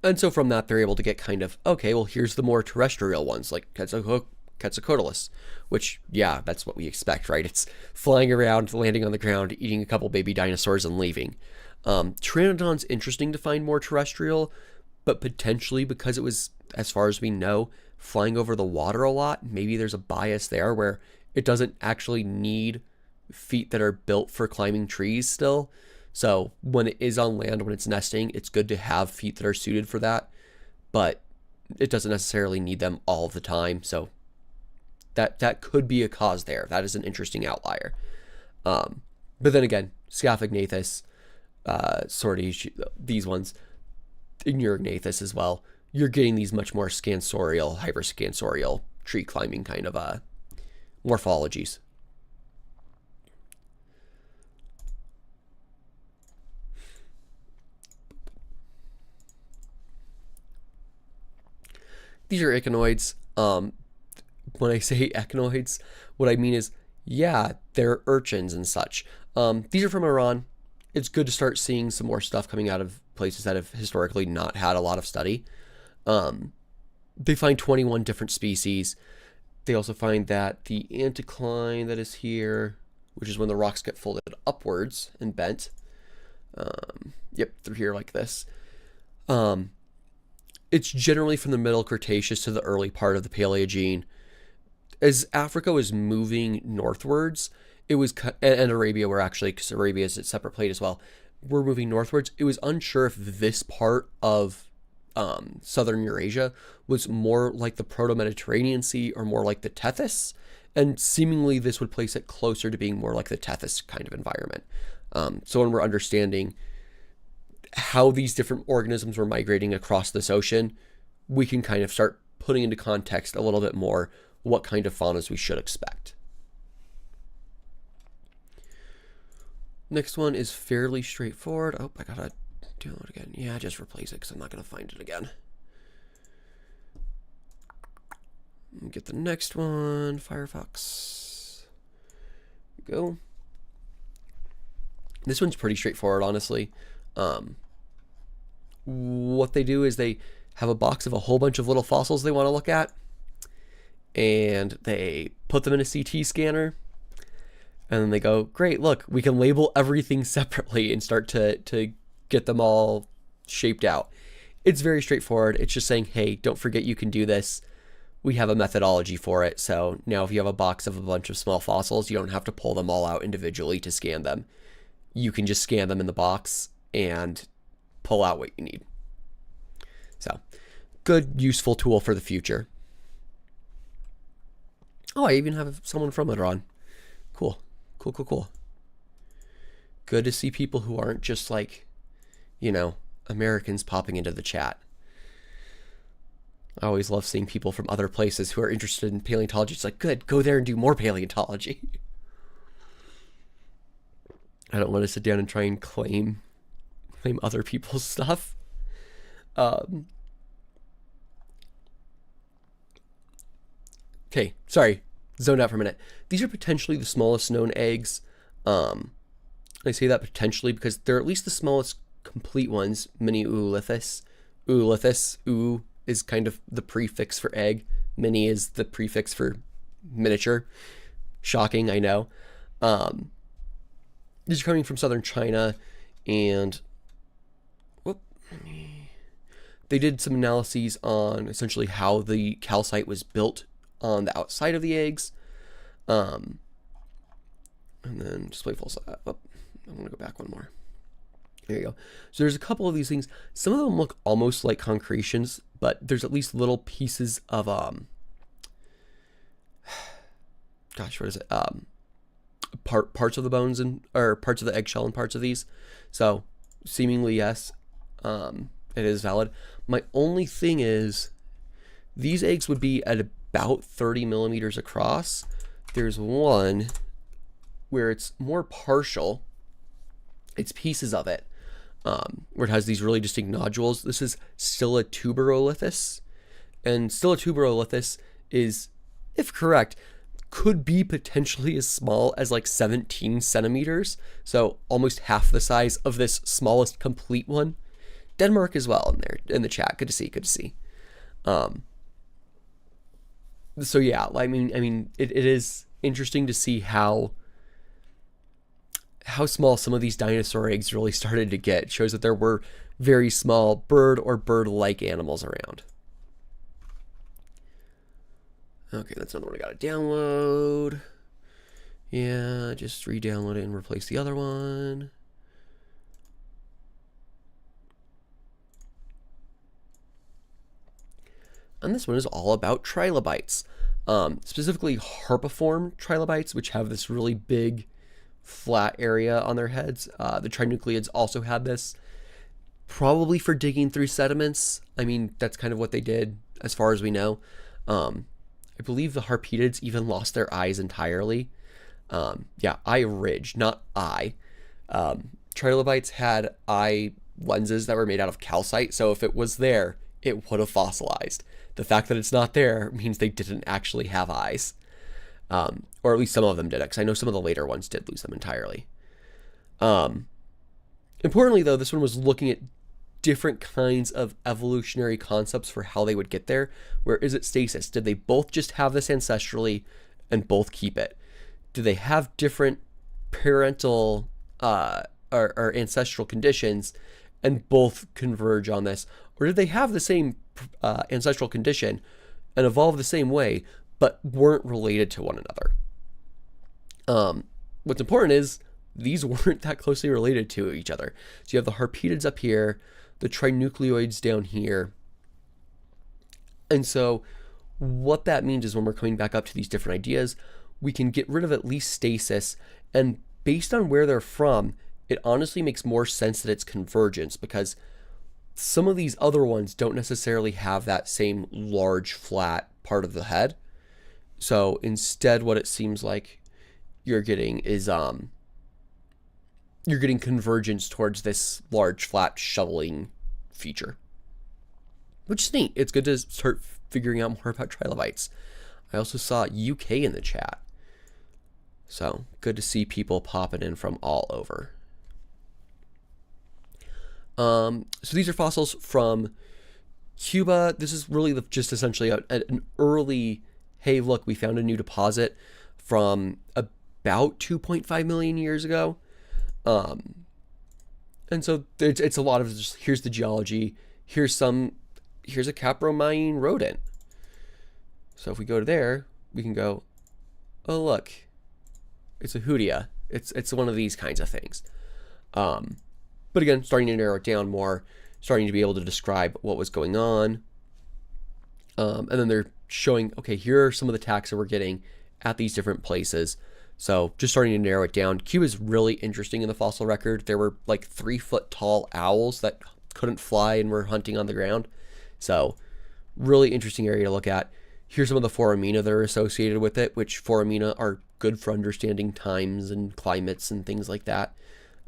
And so from that, they're able to get kind of, okay, well, here's the more terrestrial ones, like Quetzalcoatlus, which, yeah, that's what we expect, right? It's flying around, landing on the ground, eating a couple baby dinosaurs, and leaving. Pteranodon's interesting to find more terrestrial, but potentially because it was, as far as we know, flying over the water a lot, maybe there's a bias there where it doesn't actually need feet that are built for climbing trees still. So when it is on land, when it's nesting, it's good to have feet that are suited for that, but it doesn't necessarily need them all the time. So that could be a cause there. That is an interesting outlier. But then again, Scaphognathus, these ones, Ignorognathus as well, you're getting these much more scansorial, hyperscansorial tree climbing kind of morphologies. These are echinoids. When I say echinoids, what I mean is, yeah, they're urchins and such. These are from Iran. It's good to start seeing some more stuff coming out of places that have historically not had a lot of study. They find 21 different species. They also find that the anticline that is here, which is when the rocks get folded upwards and bent, through here like this. It's generally from the middle Cretaceous to the early part of the Paleogene. As Africa was moving northwards, it was, and Arabia were actually, because Arabia is a separate plate as well, we're moving northwards. It was unsure if this part of southern Eurasia was more like the Proto-Mediterranean Sea or more like the Tethys, and seemingly this would place it closer to being more like the Tethys kind of environment. So when we're understanding how these different organisms were migrating across this ocean, we can kind of start putting into context a little bit more what kind of faunas we should expect. Next one is fairly straightforward. Oh, I gotta download again. Yeah, just replace it because I'm not gonna find it again. Get the next one, Firefox. Here we go. This one's pretty straightforward, honestly. What they do is they have a box of a whole bunch of little fossils they want to look at, and they put them in a CT scanner, and then they go, great, look, we can label everything separately and start to get them all shaped out. It's very straightforward. It's just saying, hey, don't forget you can do this. We have a methodology for it. So now if you have a box of a bunch of small fossils, you don't have to pull them all out individually to scan them. You can just scan them in the box and pull out what you need. So, good, useful tool for the future. Oh, I even have someone from Iran. Cool. Good to see people who aren't just like, Americans popping into the chat. I always love seeing people from other places who are interested in paleontology. It's like, good, go there and do more paleontology. I don't want to sit down and try and claim other people's stuff. Okay, sorry, zoned out for a minute. These are potentially the smallest known eggs. I say that potentially because they're at least the smallest complete ones. Mini Oolithus. Oo is kind of the prefix for egg. Mini is the prefix for miniature. Shocking, I know. These are coming from southern China, and they did some analyses on essentially how the calcite was built on the outside of the eggs. And then display full size. Oh, I'm going to go back one more. There you go. So there's a couple of these things. Some of them look almost like concretions, but there's at least little pieces of, gosh, what is it? Parts of the bones or parts of the eggshell and parts of these. So seemingly, yes, it is valid. My only thing is these eggs would be at about 30 millimeters across. There's one where it's more partial. It's pieces of it, where it has these really distinct nodules. This is Stilla tuberolithus, and Stilla tuberolithus is, if correct, could be potentially as small as like 17 centimeters. So almost half the size of this smallest complete one. Denmark as well in there in the chat. Good to see. Good to see. So yeah, I mean, it is interesting to see how small some of these dinosaur eggs really started to get. It shows that there were very small bird or bird-like animals around. Okay, that's another one I gotta download. Yeah, just re-download it and replace the other one. And this one is all about trilobites, specifically harpiform trilobites, which have this really big flat area on their heads. The trinucleids also had this, probably for digging through sediments. I mean, that's kind of what they did as far as we know. I believe the harpidids even lost their eyes entirely. Yeah, eye ridge, not eye. Trilobites had eye lenses that were made out of calcite, so if it was there, it would have fossilized. The fact that it's not there means they didn't actually have eyes. Or at least some of them did, because I know some of the later ones did lose them entirely. Importantly, though, this one was looking at different kinds of evolutionary concepts for how they would get there. Where is it stasis? Did they both just have this ancestrally and both keep it? Do they have different parental or ancestral conditions and both converge on this? Or did they have the same ancestral condition and evolve the same way, but weren't related to one another? What's important is these weren't that closely related to each other. So you have the harpidids up here, the trinucleoids down here. And so what that means is when we're coming back up to these different ideas, we can get rid of at least stasis. And based on where they're from, it honestly makes more sense that it's convergence, because some of these other ones don't necessarily have that same large flat part of the head. So instead, what it seems like you're getting is you're getting convergence towards this large flat shoveling feature, which is neat. It's good to start figuring out more about trilobites. I also saw UK in the chat, so good to see people popping in from all over. So these are fossils from Cuba. This is really just essentially an early, hey, look, we found a new deposit from about 2.5 million years ago. And so it's a lot of just, here's the geology, here's a capromaine rodent. So if we go to there, we can go, oh, look, it's a hoodia. It's one of these kinds of things. But again, starting to narrow it down more, starting to be able to describe what was going on. And then they're showing, okay, here are some of the taxa we're getting at these different places. So just starting to narrow it down. Cuba is really interesting in the fossil record. There were like 3-foot tall owls that couldn't fly and were hunting on the ground. So really interesting area to look at. Here's some of the foramina that are associated with it, which foramina are good for understanding times and climates and things like that.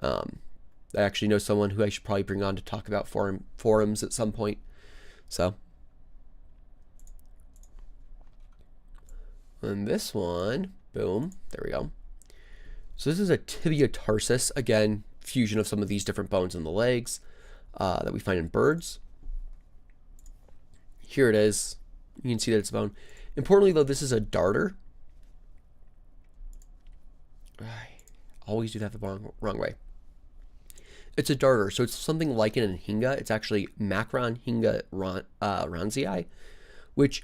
I actually know someone who I should probably bring on to talk about forums at some point. So, and this one, boom, there we go. So this is a tibia tarsus, again, fusion of some of these different bones in the legs that we find in birds. Here it is. You can see that it's a bone. Importantly, though, this is a darter. I always do that the wrong way. It's a darter, so it's something like an anhinga. It's actually Macron hinga ronzii, which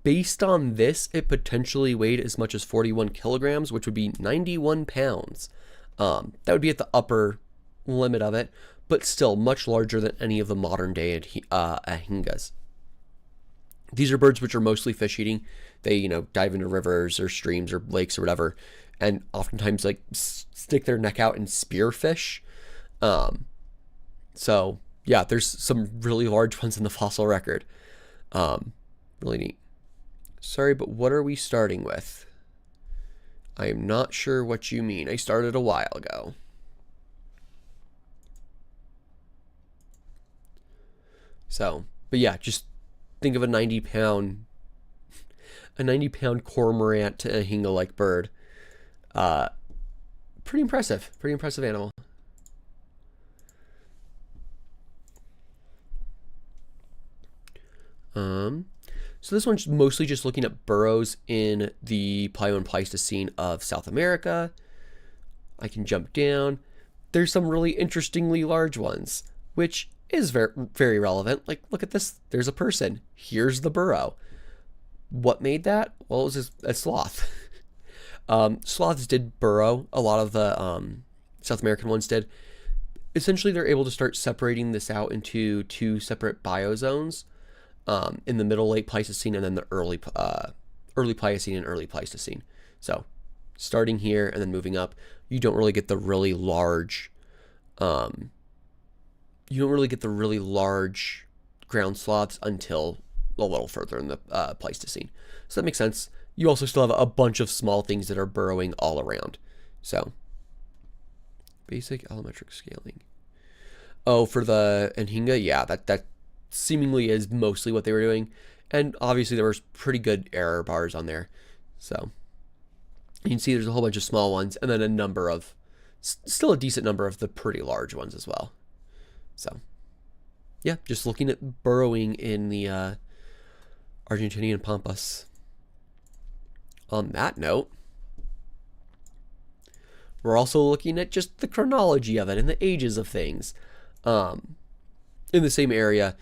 Based on this, it potentially weighed as much as 41 kilograms, which would be 91 pounds. That would be at the upper limit of it, but still much larger than any of the modern day ahingas. These are birds which are mostly fish eating. They, dive into rivers or streams or lakes or whatever, and oftentimes like stick their neck out and spear fish. So yeah, there's some really large ones in the fossil record. Really neat. Sorry, but what are we starting with? I am not sure what you mean. I started a while ago. So, but yeah, just think of a 90-pound cormorant to a ahinga-like bird. Pretty impressive animal. So this one's mostly just looking at burrows in the Plio and Pleistocene of South America. I can jump down. There's some really interestingly large ones, which is very, very relevant. Like, look at this. There's a person. Here's the burrow. What made that? Well, it was a sloth. Sloths did burrow. A lot of the South American ones did. Essentially, they're able to start separating this out into two separate biozones. In the middle late Pleistocene and then the early Pliocene and early Pleistocene. So starting here and then moving up, you don't really get the really large ground sloths until a little further in the Pleistocene. So that makes sense. You also still have a bunch of small things that are burrowing all around. So basic allometric scaling. Oh, for the Anhinga, yeah, that seemingly is mostly what they were doing, and obviously there was pretty good error bars on there, so you can see there's a whole bunch of small ones and then still a decent number of the pretty large ones as well. So yeah, just looking at burrowing in the Argentinian pampas. On that note, we're also looking at just the chronology of it and the ages of things in the same area.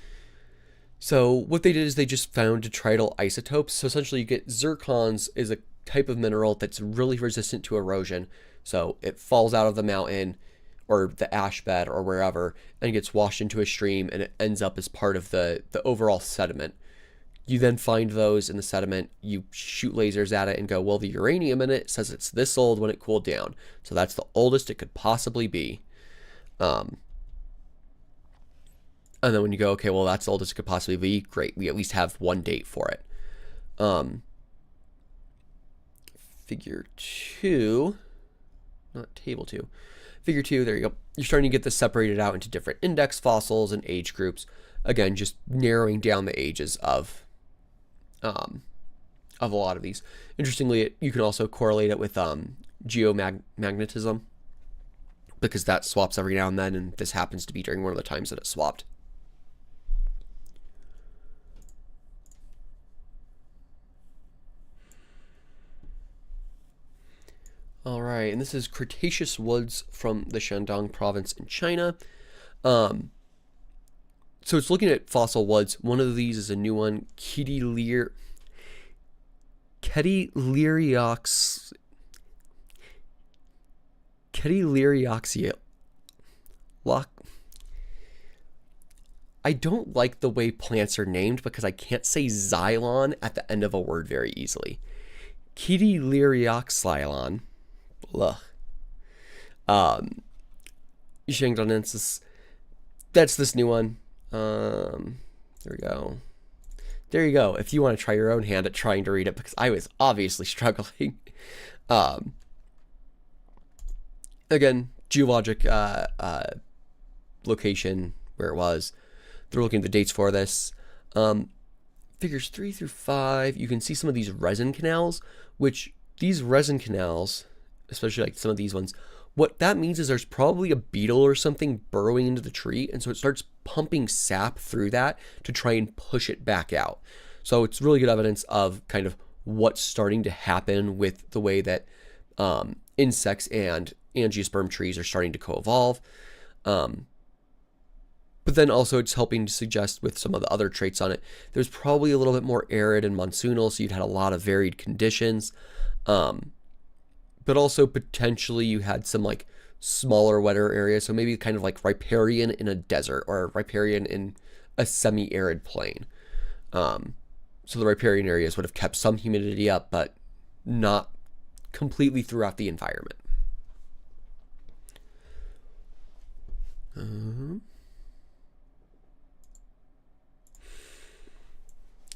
So what they did is they just found detrital isotopes. So essentially you get zircons is a type of mineral that's really resistant to erosion. So it falls out of the mountain or the ash bed or wherever and gets washed into a stream, and it ends up as part of the overall sediment. You then find those in the sediment, you shoot lasers at it and go, well, the uranium in it says it's this old when it cooled down. So that's the oldest it could possibly be. And then when you go, okay, well, that's the oldest it could possibly be, great. We at least have one date for it. Figure 2, not table 2. Figure 2, there you go. You're starting to get this separated out into different index fossils and age groups. Again, just narrowing down the ages of a lot of these. Interestingly, you can also correlate it with geomagnetism, because that swaps every now and then, and this happens to be during one of the times that it swapped. All right, and this is Cretaceous woods from the Shandong province in China. So it's looking at fossil woods. One of these is a new one, Ketyliriox. I don't like the way plants are named because I can't say xylon at the end of a word very easily. Ketylirioxylon. Shandonensis. That's this new one. There we go. There you go. If you want to try your own hand at trying to read it, because I was obviously struggling. Again, geologic location where it was. They're looking at the dates for this. Figures 3 through 5, you can see some of these resin canals, which these resin canals, especially like some of these ones, what that means is there's probably a beetle or something burrowing into the tree, and so it starts pumping sap through that to try and push it back out. So it's really good evidence of kind of what's starting to happen with the way that insects and angiosperm trees are starting to co-evolve. But then also it's helping to suggest with some of the other traits on it, there's probably a little bit more arid and monsoonal, so you'd had a lot of varied conditions. But also potentially you had some like smaller, wetter areas. So maybe kind of like riparian in a desert or riparian in a semi-arid plain. So the riparian areas would have kept some humidity up, but not completely throughout the environment.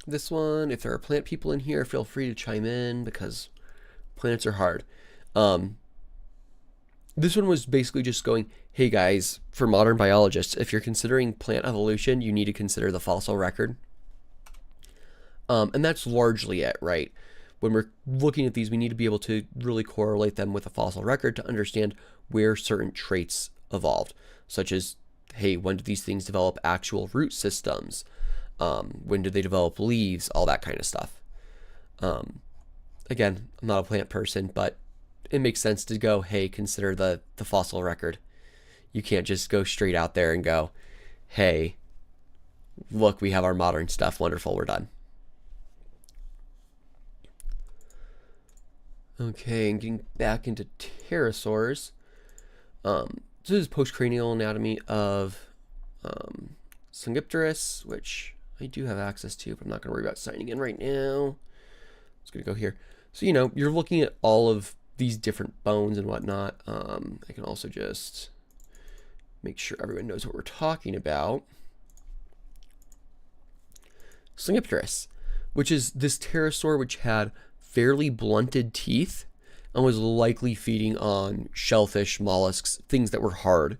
This one, if there are plant people in here, feel free to chime in because plants are hard. This one was basically just going, hey guys, for modern biologists, if you're considering plant evolution, you need to consider the fossil record. And that's largely it, right? When we're looking at these, we need to be able to really correlate them with a fossil record to understand where certain traits evolved, such as, hey, when did these things develop actual root systems? When did they develop leaves? All that kind of stuff. Again, I'm not a plant person, but it makes sense to go, hey, consider the fossil record. You can't just go straight out there and go, hey, look, we have our modern stuff. Wonderful, we're done. Okay, and getting back into pterosaurs. So this is postcranial anatomy of Sungipterus, which I do have access to, but I'm not going to worry about signing in right now. It's going to go here. So, you know, you're looking at all of these different bones and whatnot. I can also just make sure everyone knows what we're talking about. Sungipterus, which is this pterosaur which had fairly blunted teeth and was likely feeding on shellfish, mollusks, things that were hard.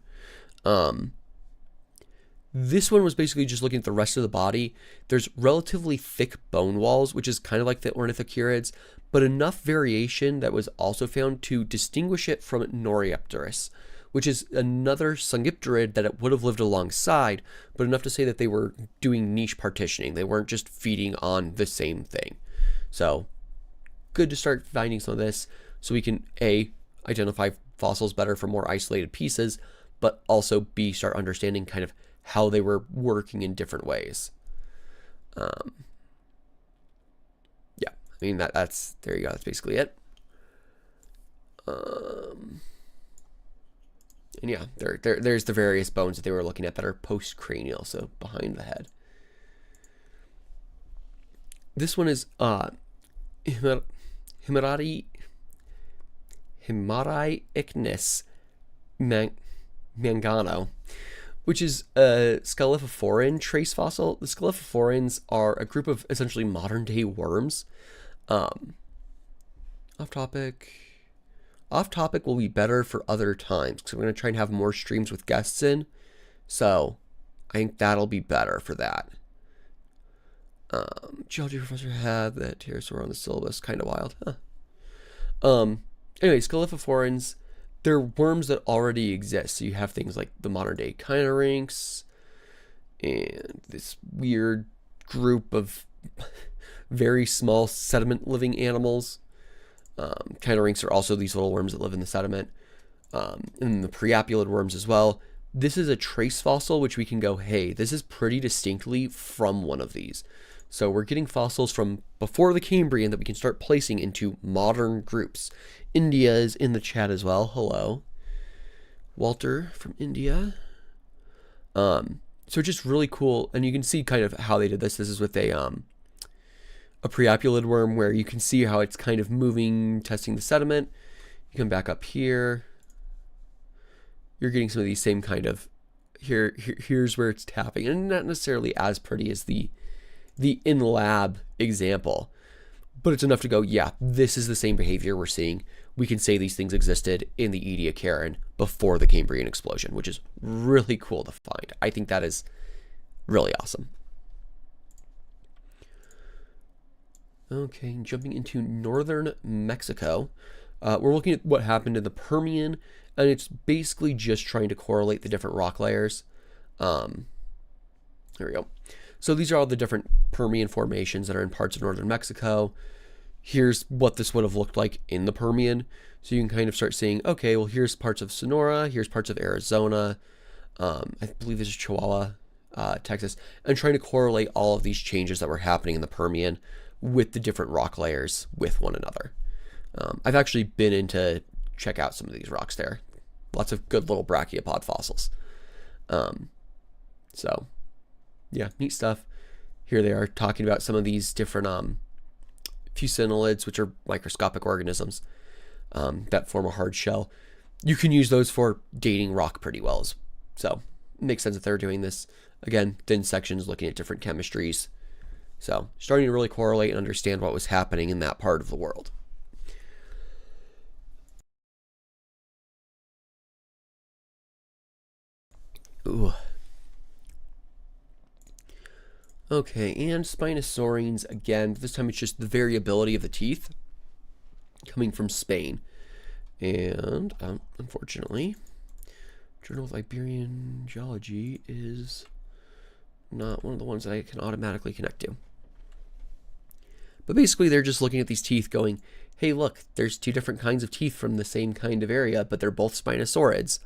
This one was basically just looking at the rest of the body. There's relatively thick bone walls, which is kind of like the ornithocurids, but enough variation that was also found to distinguish it from Noraptorus, which is another Sungipterid that it would have lived alongside, but enough to say that they were doing niche partitioning. They weren't just feeding on the same thing. So good to start finding some of this so we can A, identify fossils better from more isolated pieces, but also B, start understanding kind of how they were working in different ways. Yeah, I mean, that's there you go. That's basically it. And yeah, there's the various bones that they were looking at that are postcranial, so behind the head. This one is Himaraicnus mangano, which is a Scaliphoforan trace fossil. The Scaliphoforans are a group of essentially modern day worms. Off topic will be better for other times because I'm going to try and have more streams with guests in. So I think that'll be better for that. Geology professor had that pterosaur on the syllabus. Kind of wild. Huh. Anyway, Scaliphoforans, they're worms that already exist. So you have things like the modern day echinoid and this weird group of very small sediment living animals. Echinoid are also these little worms that live in the sediment. And the preapulid worms as well. This is a trace fossil, which we can go, hey, this is pretty distinctly from one of these. So we're getting fossils from before the Cambrian that we can start placing into modern groups. India is in the chat as well. Hello. Walter from India. So just really cool. And you can see kind of how they did this. This is with a preapulid worm where you can see how it's kind of moving, testing the sediment. You come back up here. You're getting some of these same kind of, here's where it's tapping. And not necessarily as pretty as the in-lab example, but it's enough to go, yeah, this is the same behavior we're seeing. We can say these things existed in the Ediacaran before the Cambrian explosion, which is really cool to find. I think that is really awesome. Okay, jumping into northern Mexico. We're looking at what happened in the Permian, and it's basically just trying to correlate the different rock layers. There we go. So these are all the different Permian formations that are in parts of northern Mexico. Here's what this would have looked like in the Permian. So you can kind of start seeing, okay, well, here's parts of Sonora, here's parts of Arizona. I believe this is Chihuahua, Texas, and trying to correlate all of these changes that were happening in the Permian with the different rock layers with one another. I've actually been in to check out some of these rocks there. Lots of good little brachiopod fossils. So, yeah, neat stuff. Here they are talking about some of these different fusinolids, which are microscopic organisms that form a hard shell. You can use those for dating rock pretty well. So, it makes sense that they're doing this. Again, thin sections looking at different chemistries. So, starting to really correlate and understand what was happening in that part of the world. Ooh. Okay, and Spinosaurines again. This time it's just the variability of the teeth coming from Spain. And unfortunately, Journal of Iberian Geology is not one of the ones that I can automatically connect to. But basically, they're just looking at these teeth going, hey, look, there's two different kinds of teeth from the same kind of area, but they're both Spinosaurids.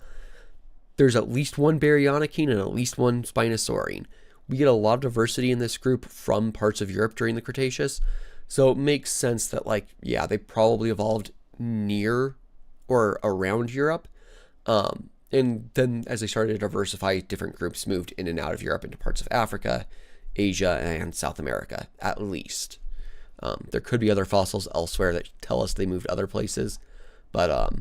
There's at least one Baryonychine and at least one Spinosaurine. We get a lot of diversity in this group from parts of Europe during the Cretaceous. So it makes sense that, like, yeah, they probably evolved near or around Europe. And then as they started to diversify, different groups moved in and out of Europe into parts of Africa, Asia, and South America, at least. There could be other fossils elsewhere that tell us they moved other places. But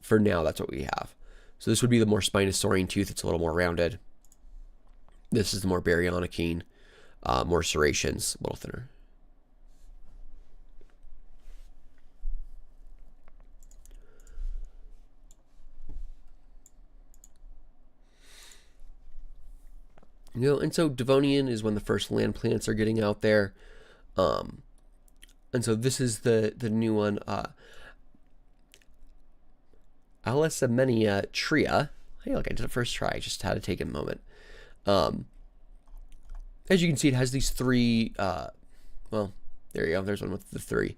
for now, that's what we have. So this would be the more Spinosaurine tooth. It's a little more rounded. This is the more Baryonychine, more serrations, a little thinner. You know, and so Devonian is when the first land plants are getting out there. And so this is the new one, Alasemenia tria. Hey, look, I did it first try. I just had to take a moment. As you can see, it has these three, well, there you go. There's one with the three.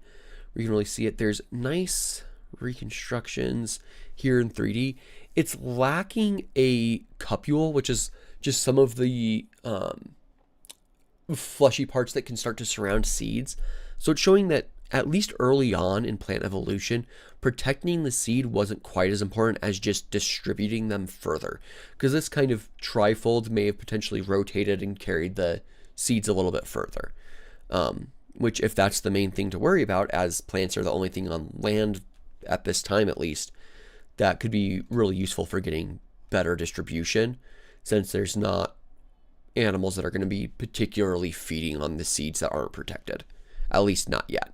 You can really see it. There's nice reconstructions here in 3D. It's lacking a cupule, which is just some of the fleshy parts that can start to surround seeds. So it's showing that at least early on in plant evolution, protecting the seed wasn't quite as important as just distributing them further. Because this kind of trifold may have potentially rotated and carried the seeds a little bit further. Which, if that's the main thing to worry about, as plants are the only thing on land at this time at least, that could be really useful for getting better distribution, since there's not animals that are going to be particularly feeding on the seeds that aren't protected. At least not yet.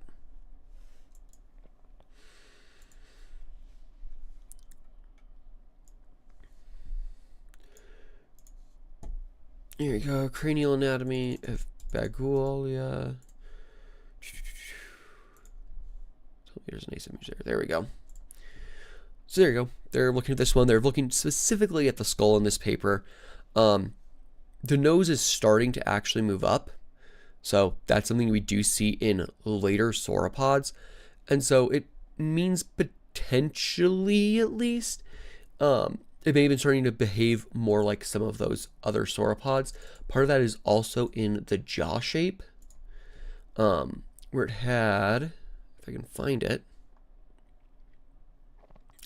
Here you go, cranial anatomy of Bagulia. Here's a nice image there. There we go. So there you go. They're looking at this one. They're looking specifically at the skull in this paper. The nose is starting to actually move up. So that's something we do see in later sauropods. And so it means potentially, at least, it may have been starting to behave more like some of those other sauropods. Part of that is also in the jaw shape, where it had, if I can find it,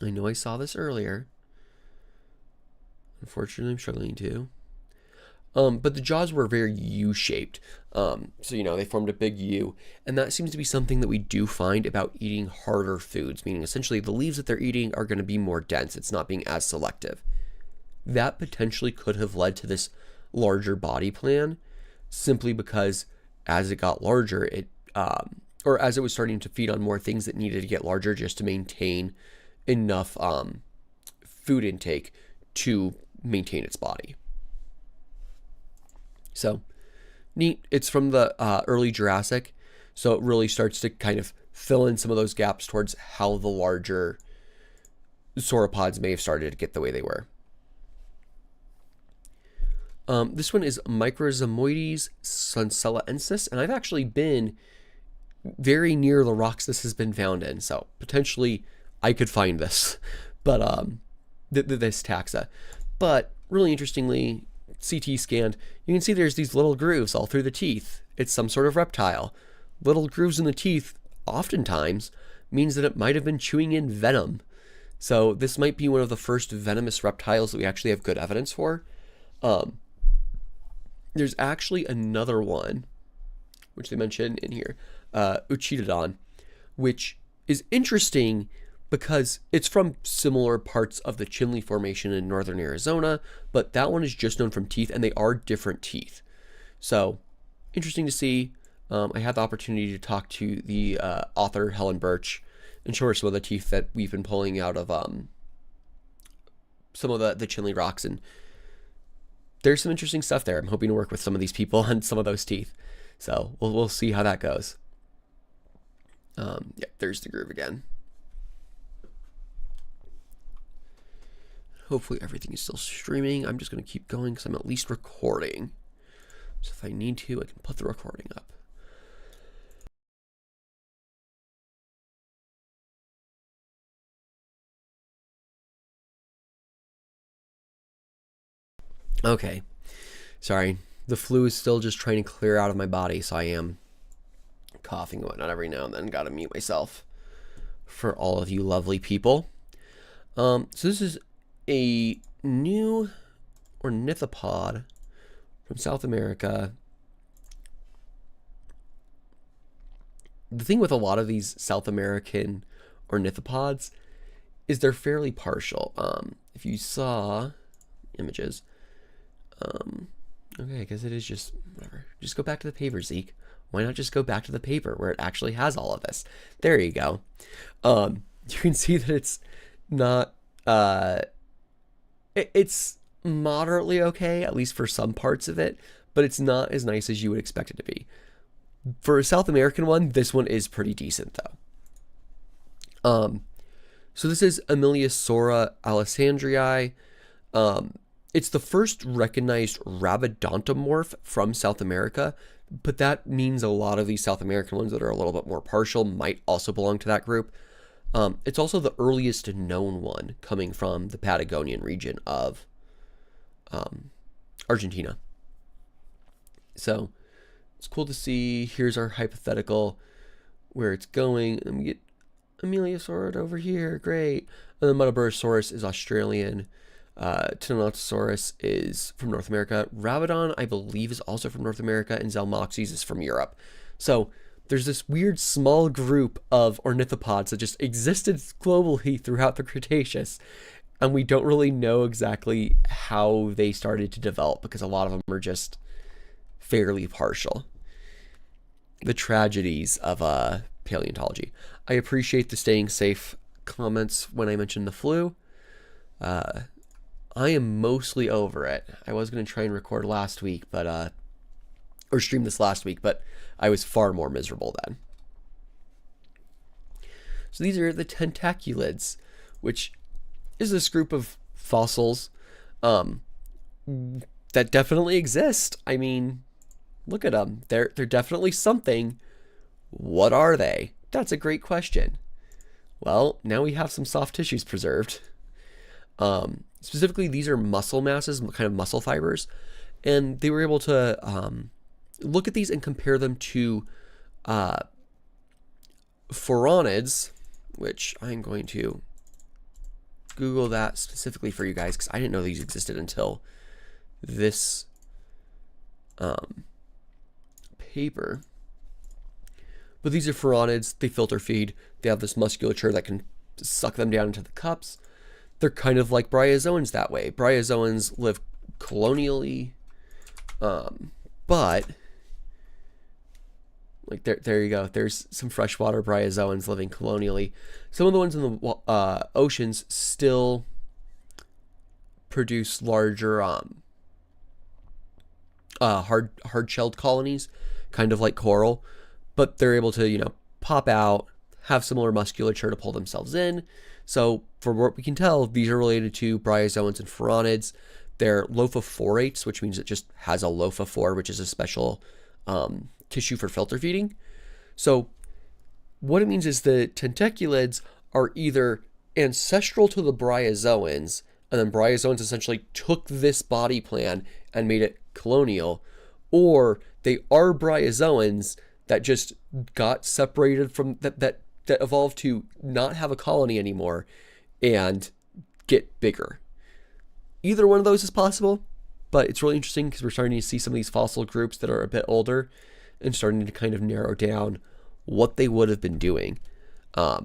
I know I saw this earlier. Unfortunately, I'm struggling to. But the jaws were very U-shaped. So, you know, they formed a big U. And that seems to be something that we do find about eating harder foods, meaning essentially the leaves that they're eating are going to be more dense. It's not being as selective. That potentially could have led to this larger body plan, simply because as it got larger, or as it was starting to feed on more things that needed to get larger just to maintain enough food intake to maintain its body. So neat. It's from the early Jurassic, so it really starts to kind of fill in some of those gaps towards how the larger sauropods may have started to get the way they were. This one is Microzomoides suncellaensis, and I've actually been very near the rocks this has been found in, so potentially I could find this. But this taxa, But really interestingly, CT scanned, you can see there's these little grooves all through the teeth. It's some sort of reptile. Little grooves in the teeth oftentimes means that it might have been chewing in venom. So this might be one of the first venomous reptiles that we actually have good evidence for. There's actually another one, which they mentioned in here, Uchidodon, which is interesting because it's from similar parts of the Chinle Formation in northern Arizona, but that one is just known from teeth, and they are different teeth. So interesting to see. I had the opportunity to talk to the author, Helen Birch, and show her some of the teeth that we've been pulling out of some of the Chinle rocks, and there's some interesting stuff there. I'm hoping to work with some of these people on some of those teeth. So we'll see how that goes. Yeah, there's the groove again. Hopefully everything is still streaming. I'm just going to keep going because I'm at least recording. So if I need to, I can put the recording up. Okay. Sorry. The flu is still just trying to clear out of my body, so I am coughing and whatnot every now and then. Gotta mute myself for all of you lovely people. So this is a new ornithopod from South America. The thing with a lot of these South American ornithopods is they're fairly partial. If you saw images, okay, I guess it is just whatever. Just go back to the paper, Zeke. Why not just go back to the paper where it actually has all of this? There you go. You can see that it's not, it's moderately okay, at least for some parts of it, but it's not as nice as you would expect it to be. For a South American one, this one is pretty decent though. So this is Ameliasaura alessandrii. It's the first recognized rabidontomorph from South America, but that means a lot of these South American ones that are a little bit more partial might also belong to that group. It's also the earliest known one coming from the Patagonian region of Argentina. So it's cool to see. Here's our hypothetical where it's going. And we get Ameliasaur over here. Great. And then Muttaburrasaurus is Australian. Tyrannosaurus is from North America. Rabidon, I believe, is also from North America, and Zalmoxes is from Europe. So there's this weird small group of ornithopods that just existed globally throughout the Cretaceous, and we don't really know exactly how they started to develop because a lot of them are just fairly partial. The tragedies of paleontology. I appreciate the staying safe comments when I mentioned the flu. I am mostly over it. I was going to try and record last week, but or stream this last week, but I was far more miserable then. So these are the tentaculids, which is this group of fossils that definitely exist. I mean, look at them. They're definitely something. What are they? That's a great question. Well, now we have some soft tissues preserved. Specifically, these are muscle masses, kind of muscle fibers, and they were able to look at these and compare them to phoronids, which I'm going to Google that specifically for you guys because I didn't know these existed until this paper. But these are phoronids. They filter feed. They have this musculature that can suck them down into the cups. They're kind of like bryozoans that way. Bryozoans live colonially, but like there you go. There's some freshwater bryozoans living colonially. Some of the ones in the oceans still produce larger hard-shelled colonies, kind of like coral, but they're able to pop out, have similar musculature to pull themselves in. So for what we can tell, these are related to bryozoans and phoronids. They're lophophorates, which means it just has a lophophore, which is a special tissue for filter feeding. So what it means is the tentaculids are either ancestral to the bryozoans and then bryozoans essentially took this body plan and made it colonial, or they are bryozoans that just got separated from that evolved to not have a colony anymore and get bigger. Either one of those is possible, but it's really interesting because we're starting to see some of these fossil groups that are a bit older and starting to kind of narrow down what they would have been doing. I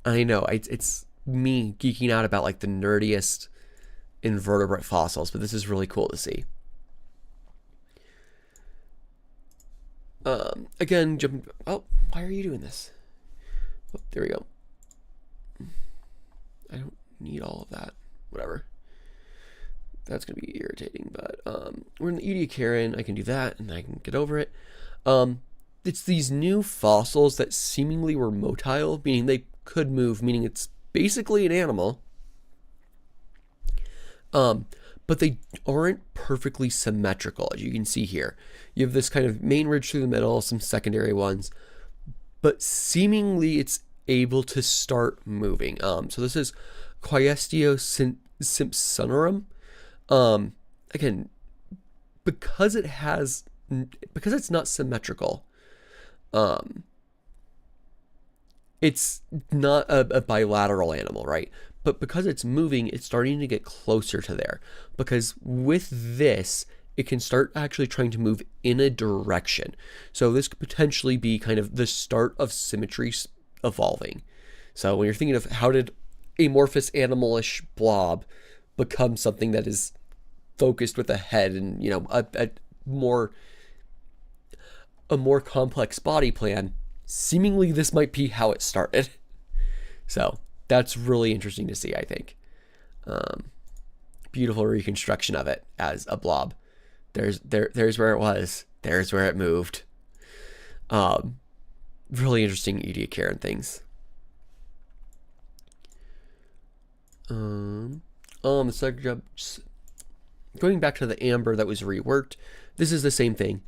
know it's me geeking out about like the nerdiest invertebrate fossils, but this is really cool to see. Again, jumping. Oh, why are you doing this? Oh, there we go. I don't need all of that. Whatever. That's gonna be irritating, but we're in the Ediacaran. I can do that, and I can get over it. It's these new fossils that seemingly were motile, meaning they could move, meaning it's basically an animal. But they aren't perfectly symmetrical, as you can see here. You have this kind of main ridge through the middle, some secondary ones, but seemingly it's able to start moving. So this is Quiestio-simpsonorum. Again, because it's not symmetrical, it's not a bilateral animal, right? But because it's moving, it's starting to get closer to there. Because with this, it can start actually trying to move in a direction. So this could potentially be kind of the start of symmetry evolving. So when you're thinking of how did amorphous animalish blob become something that is focused with a head and, you know, a more complex body plan, seemingly this might be how it started. So that's really interesting to see, I think. Beautiful reconstruction of it as a blob. There's where it was. There's where it moved. Really interesting Ediacaran things. The subject, going back to the amber that was reworked, this is the same thing.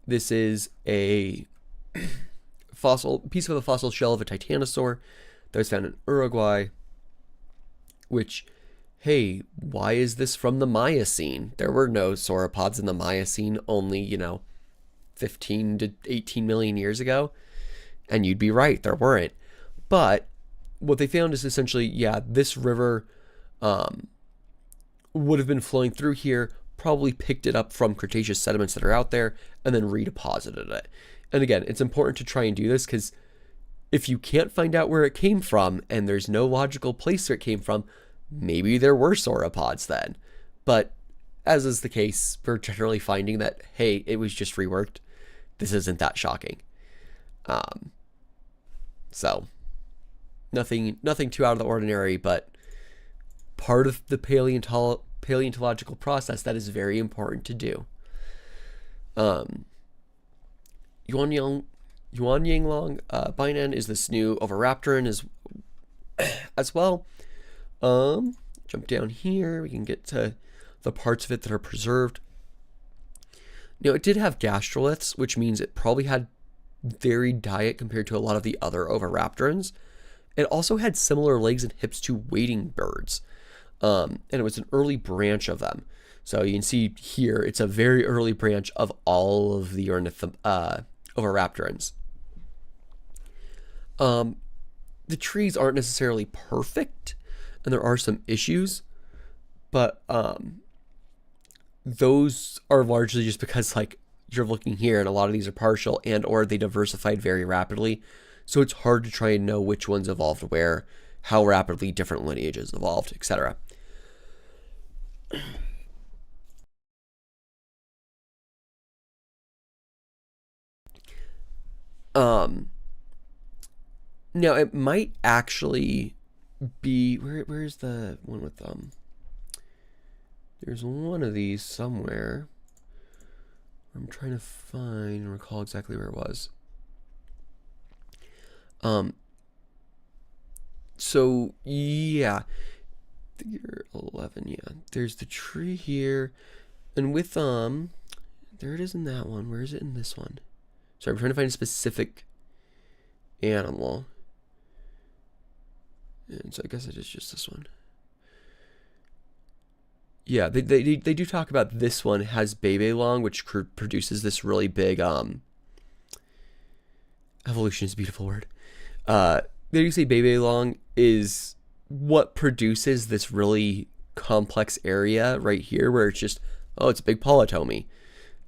This is a piece of a fossil shell of a titanosaur that was found in Uruguay, which, hey, why is this from the Miocene? There were no sauropods in the Miocene only, you know, 15 to 18 million years ago. And you'd be right, there weren't. But what they found is essentially, yeah, this river would have been flowing through here, probably picked it up from Cretaceous sediments that are out there, and then redeposited it. And again, it's important to try and do this because if you can't find out where it came from and there's no logical place where it came from, maybe there were sauropods then. But as is the case, we're generally finding that, hey, it was just reworked. This isn't that shocking. So nothing too out of the ordinary, but part of the paleontological process that is very important to do. Yuanyang Bainan is this new Oviraptoran as well. Jump down here, we can get to the parts of it that are preserved. Now, it did have gastroliths, which means it probably had varied diet compared to a lot of the other Oviraptorans. It also had similar legs and hips to wading birds, and it was an early branch of them. So you can see here, it's a very early branch of all of the Oviraptorans. The trees aren't necessarily perfect, and there are some issues, but those are largely just because, like, you're looking here and a lot of these are partial and or they diversified very rapidly, so it's hard to try and know which ones evolved where, how rapidly different lineages evolved, etc. Now it might actually be where's the one with there's one of these somewhere. I'm trying to find and recall exactly where it was. So yeah, figure 11, yeah. There's the tree here, and with there it is in that one. Where is it in this one? Sorry, I'm trying to find a specific animal. And so I guess it is just this one. Yeah, they do talk about this one has bebe long, which produces this really big, evolution is a beautiful word. They do say bebe long is what produces this really complex area right here where it's just, oh, it's a big polytomy.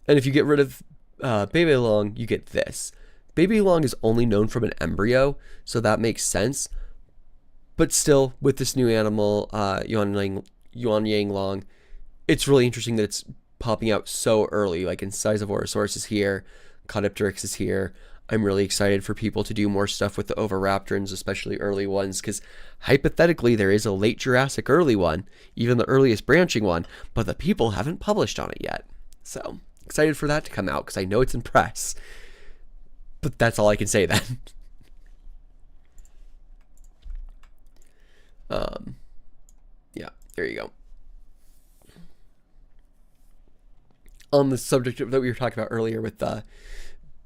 And if you get rid of bebe long, you get this. Bebe long is only known from an embryo, so that makes sense. But still, with this new animal, Yuan Yang long, it's really interesting that it's popping out so early. Like Incisivorosaurus is here, Caudipteryx is here. I'm really excited for people to do more stuff with the Oviraptorans, especially early ones, because hypothetically there is a late Jurassic early one, even the earliest branching one, but the people haven't published on it yet. So excited for that to come out because I know it's in press. But that's all I can say then. Yeah, there you go. On the subject that we were talking about earlier with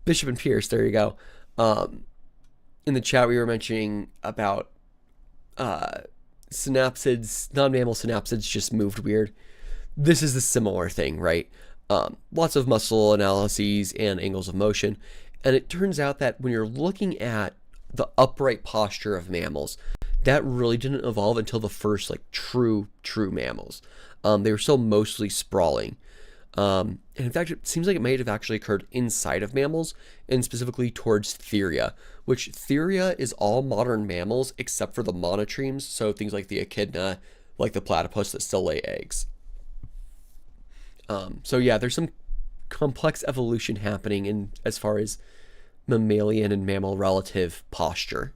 Bishop and Pierce, there you go. In the chat, we were mentioning about synapsids, non-mammal synapsids just moved weird. This is the similar thing, right? Lots of muscle analyses and angles of motion. And it turns out that when you're looking at the upright posture of mammals, that really didn't evolve until the first like true mammals. They were still mostly sprawling. And in fact, it seems like it might have actually occurred inside of mammals and specifically towards Theria, which Theria is all modern mammals except for the monotremes. So things like the echidna, like the platypus that still lay eggs. So yeah, there's some complex evolution happening in as far as mammalian and mammal relative posture.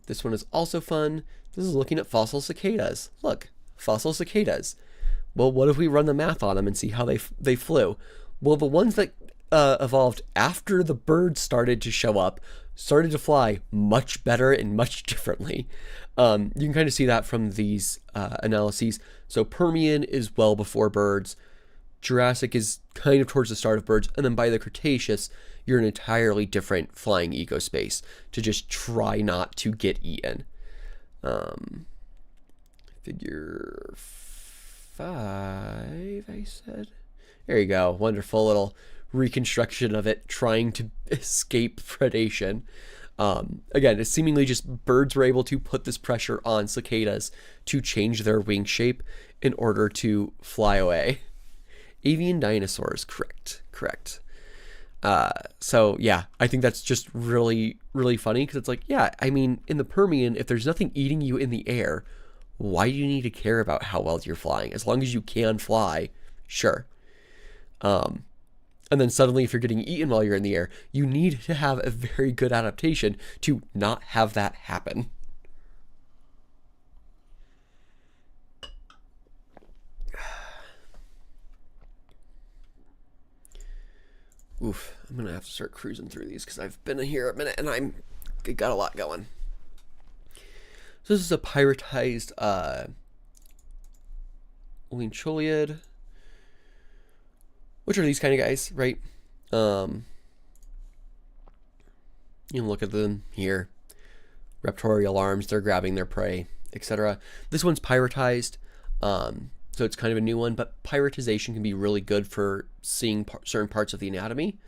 This one is also fun. This is looking at fossil cicadas. Look, fossil cicadas. Well, what if we run the math on them and see how they flew? Well, the ones that evolved after the birds started to show up started to fly much better and much differently. You can kind of see that from these analyses. So Permian is well before birds. Jurassic is kind of towards the start of birds. And then by the Cretaceous, you're in an entirely different flying ecospace to just try not to get eaten. Figure 5, I said. There you go. Wonderful little reconstruction of it trying to escape predation. Again, it's seemingly just birds were able to put this pressure on cicadas to change their wing shape in order to fly away. Avian dinosaurs, correct. So yeah, I think that's just really, really funny because it's like, yeah, I mean, in the Permian, if there's nothing eating you in the air, why do you need to care about how well you're flying? As long as you can fly, sure. And then suddenly if you're getting eaten while you're in the air, you need to have a very good adaptation to not have that happen. Oof, I'm going to have to start cruising through these because I've been here a minute and I got a lot going. So this is a pyretized Lyncholiid. Which are these kind of guys, right? You can look at them here. Raptorial arms, they're grabbing their prey, etc. This one's pyretized. So it's kind of a new one, but pyretization can be really good for seeing certain parts of the anatomy.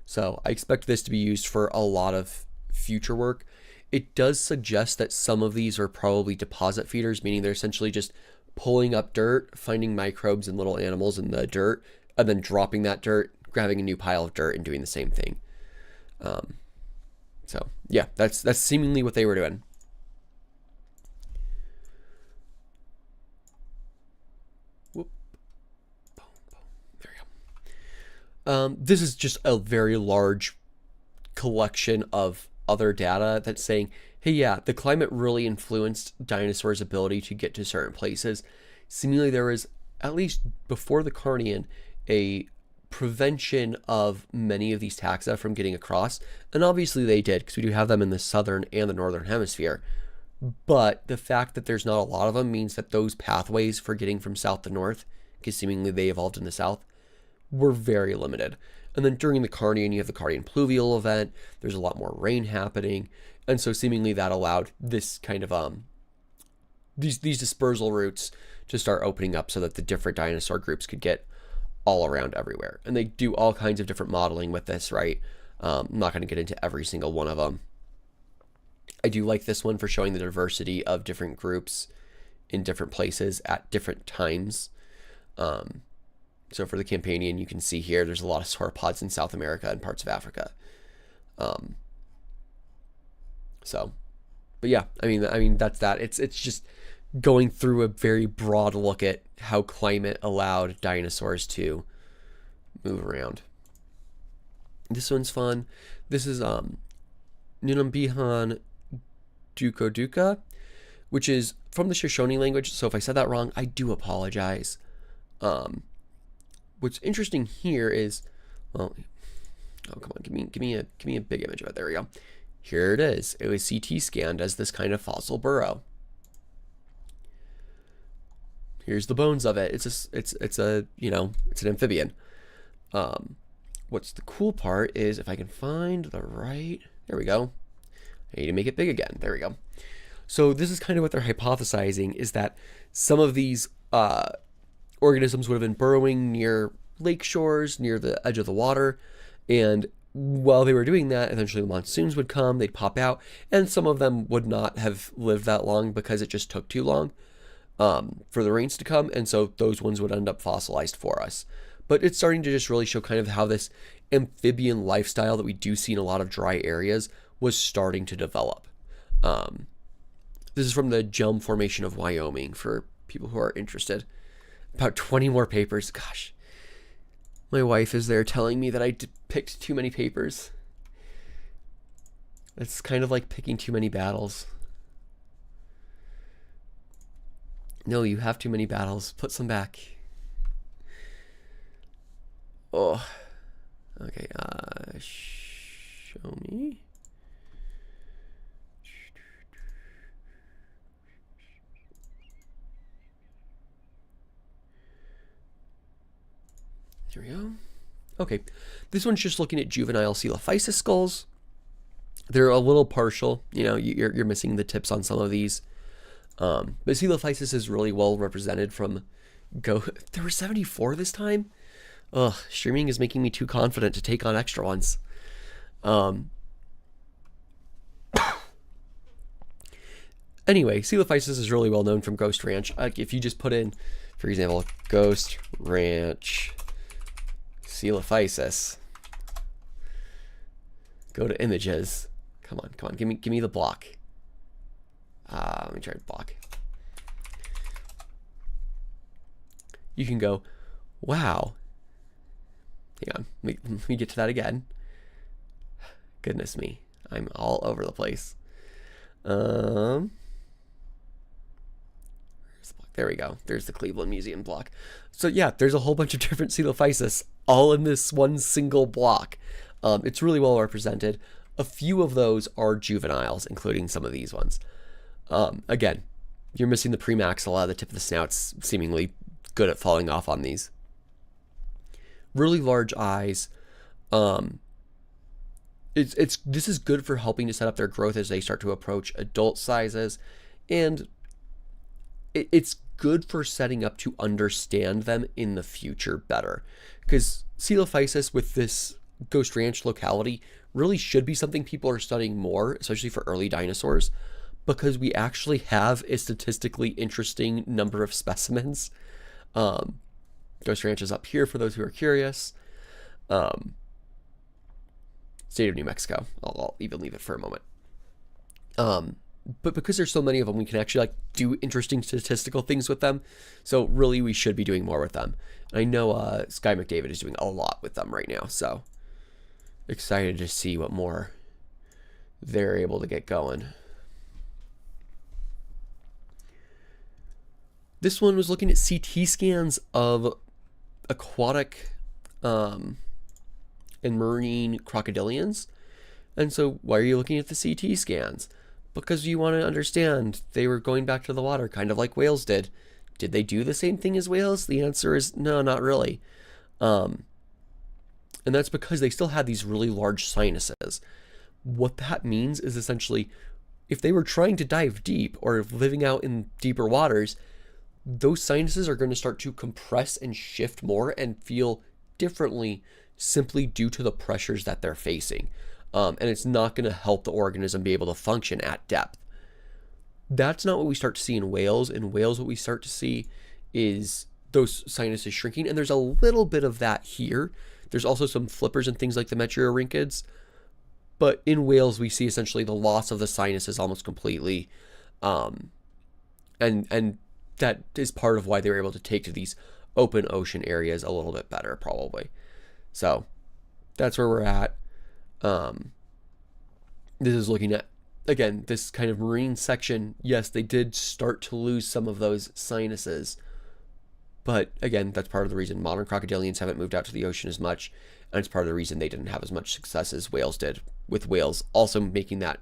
So I expect this to be used for a lot of future work. It does suggest that some of these are probably deposit feeders, meaning they're essentially just pulling up dirt, finding microbes and little animals in the dirt, and then dropping that dirt, grabbing a new pile of dirt, and doing the same thing. So yeah, that's seemingly what they were doing. This is just a very large collection of other data that's saying, hey, yeah, the climate really influenced dinosaurs' ability to get to certain places. Seemingly there was, at least before the Carnian, a prevention of many of these taxa from getting across. And obviously they did, because we do have them in the southern and the northern hemisphere. But the fact that there's not a lot of them means that those pathways for getting from south to north, because seemingly they evolved in the south, were very limited. And then during the Carnian, you have the Carnian pluvial event. There's a lot more rain happening. And so seemingly that allowed this kind of, these dispersal routes to start opening up so that the different dinosaur groups could get all around everywhere. And they do all kinds of different modeling with this, right? I'm not going to get into every single one of them. I do like this one for showing the diversity of different groups in different places at different times. So for the Campanian, you can see here, there's a lot of sauropods in South America and parts of Africa. But yeah, I mean, that's that. It's just going through a very broad look at how climate allowed dinosaurs to move around. This one's fun. This is Nunambihan Dukoduka, which is from the Shoshone language. So if I said that wrong, I do apologize. What's interesting here is, well, oh come on, give me a big image of it. There we go. Here it is. It was CT scanned as this kind of fossil burrow. Here's the bones of it. It's an amphibian. What's the cool part is if I can find the right, there we go. I need to make it big again. There we go. So this is kind of what they're hypothesizing, is that some of these organisms would have been burrowing near lake shores, near the edge of the water, and while they were doing that, eventually the monsoons would come, they'd pop out, and some of them would not have lived that long because it just took too long for the rains to come, and so those ones would end up fossilized for us. But it's starting to just really show kind of how this amphibian lifestyle that we do see in a lot of dry areas was starting to develop. This is from the Gem Formation of Wyoming for people who are interested. About 20 more papers. Gosh, my wife is there telling me that I picked too many papers. It's kind of like picking too many battles. No, you have too many battles. Put some back. Oh, okay. Show me. Here we go. Okay, this one's just looking at juvenile Coelophysis skulls. They're a little partial, you know, you're missing the tips on some of these. But Coelophysis is really well represented from there were 74 this time? Ugh, streaming is making me too confident to take on extra ones. Anyway, Coelophysis is really well known from Ghost Ranch. Like if you just put in, for example, Ghost Ranch Coelophysis, go to images. Come on, give me the block. Let me try to block. You can go, wow. Hang on, let me get to that again. Goodness me, I'm all over the place. Where's the block? There we go. There's the Cleveland Museum block. So yeah, there's a whole bunch of different Coelophysis all in this one single block. It's really well represented. A few of those are juveniles, including some of these ones. Again, you're missing the premaxilla. The tip of the snout's seemingly good at falling off on these. Really large eyes. This is good for helping to set up their growth as they start to approach adult sizes, and it's good for setting up to understand them in the future better, because Coelophysis with this Ghost Ranch locality really should be something people are studying more, especially for early dinosaurs, because we actually have a statistically interesting number of specimens. Ghost Ranch is up here for those who are curious. State of New Mexico. I'll even leave it for a moment. But because there's so many of them, we can actually like do interesting statistical things with them. So really, we should be doing more with them. And I know Sky McDavid is doing a lot with them right now. So excited to see what more they're able to get going. This one was looking at CT scans of aquatic and marine crocodilians. And so why are you looking at the CT scans? Because you want to understand they were going back to the water, kind of like whales did. Did they do the same thing as whales? The answer is no, not really. And that's because they still had these really large sinuses. What that means is essentially if they were trying to dive deep or living out in deeper waters, those sinuses are going to start to compress and shift more and feel differently simply due to the pressures that they're facing. And it's not going to help the organism be able to function at depth. That's not what we start to see in whales. In whales, what we start to see is those sinuses shrinking, and there's a little bit of that here. There's also some flippers and things like the metriorhynchids, but in whales, we see essentially the loss of the sinuses almost completely, and that is part of why they were able to take to these open ocean areas a little bit better, probably. So that's where we're at. This is looking at, again, this kind of marine section. Yes, they did start to lose some of those sinuses, but again, that's part of the reason modern crocodilians haven't moved out to the ocean as much, and it's part of the reason they didn't have as much success as whales did, with whales also making that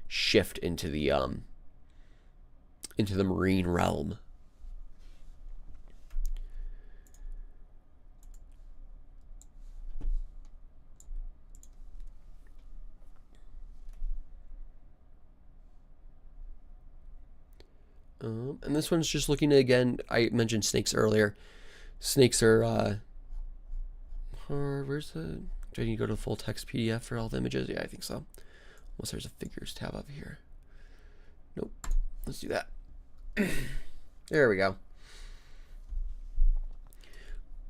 shift into the marine realm. And this one's just looking at, again, I mentioned snakes earlier. Snakes are, where's the, do I need to go to the full text PDF for all the images? Yeah, I think so. Unless there's a figures tab up here. Nope. Let's do that. There we go.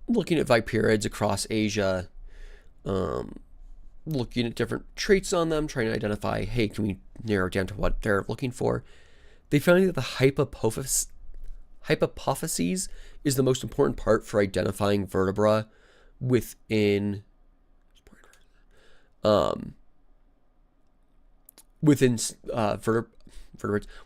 Looking at viperids across Asia, looking at different traits on them, trying to identify, hey, can we narrow down to what they're looking for? They found that the hypophyses is the most important part for identifying vertebra within vertebrates,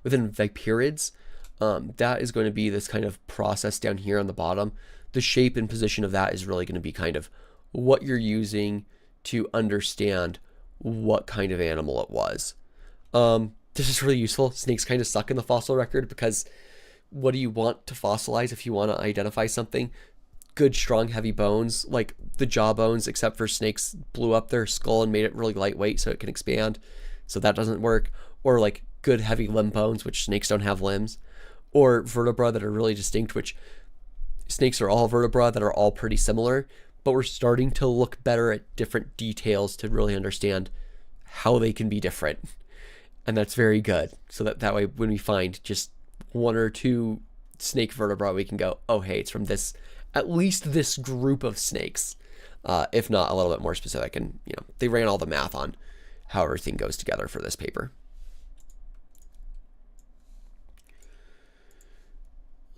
within viperids. That is going to be this kind of process down here on the bottom. The shape and position of that is really going to be kind of what you're using to understand what kind of animal it was. This is really useful. Snakes kind of suck in the fossil record because what do you want to fossilize if you want to identify something? Good, strong, heavy bones, like the jaw bones, except for snakes blew up their skull and made it really lightweight so it can expand. So that doesn't work. Or like good, heavy limb bones, which snakes don't have limbs. Or vertebra that are really distinct, which snakes are all vertebra that are all pretty similar. But we're starting to look better at different details to really understand how they can be different. And that's very good. So that way, when we find just one or two snake vertebra, we can go, oh, hey, it's from this, at least this group of snakes, if not a little bit more specific. And, you know, they ran all the math on how everything goes together for this paper.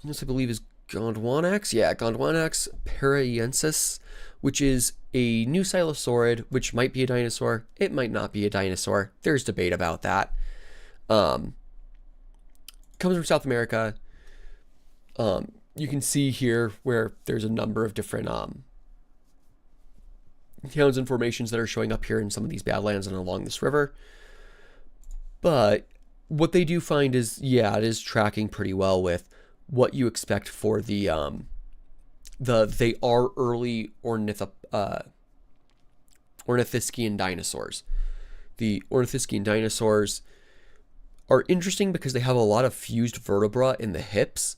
This, I believe, is Gondwanax. Yeah, Gondwanax paraiensis, which is a new silosaurid, which might be a dinosaur. It might not be a dinosaur. There's debate about that. Comes from South America. You can see here where there's a number of different towns and formations that are showing up here in some of these badlands and along this river. But what they do find is, yeah, it is tracking pretty well with what you expect for they are early Ornithischian dinosaurs. The Ornithischian dinosaurs are interesting because they have a lot of fused vertebra in the hips.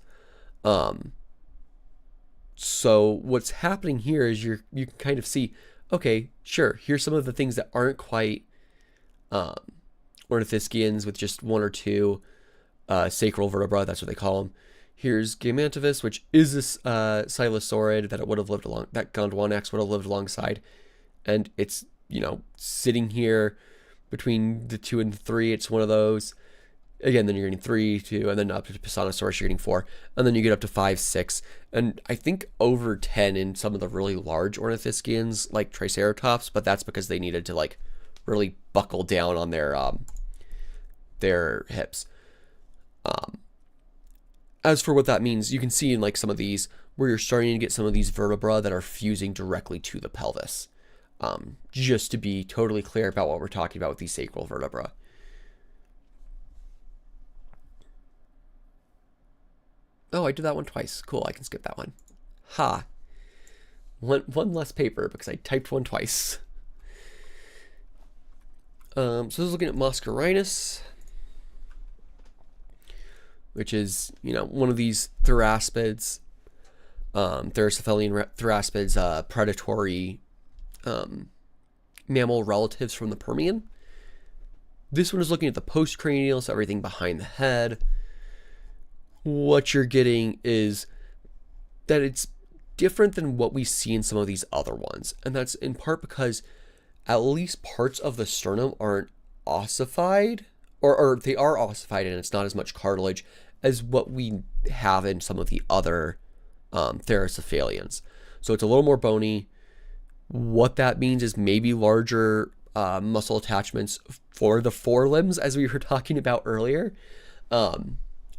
So what's happening here is you can kind of see, okay, sure, here's some of the things that aren't quite Ornithischians with just one or two sacral vertebra, that's what they call them. Here's Gamantivus, which is this silosaurid that it would have lived along, that Gondwanax would have lived alongside. And it's, you know, sitting here between the 2 and 3. It's one of those. Again, then you're getting 3, 2, and then up to Pisanosaurus, you're getting 4. And then you get up to 5, 6. And I think over 10 in some of the really large Ornithischians, like Triceratops, but that's because they needed to, like, really buckle down on their hips. As for what that means, you can see in like some of these where you're starting to get some of these vertebra that are fusing directly to the pelvis. Just to be totally clear about what we're talking about with these sacral vertebra. Oh, I did that one twice. Cool, I can skip that one. Ha. one less paper because I typed one twice. So this is looking at Muscarinus, which is, one of these theraspids, Therocephalian theraspids, predatory mammal relatives from the Permian. This one is looking at the postcranial, so everything behind the head. What you're getting is that it's different than what we see in some of these other ones. And that's in part because at least parts of the sternum aren't ossified, or they are ossified and it's not as much cartilage as what we have in some of the other Therocephalians. So it's a little more bony. What that means is maybe larger muscle attachments for the forelimbs, as we were talking about earlier,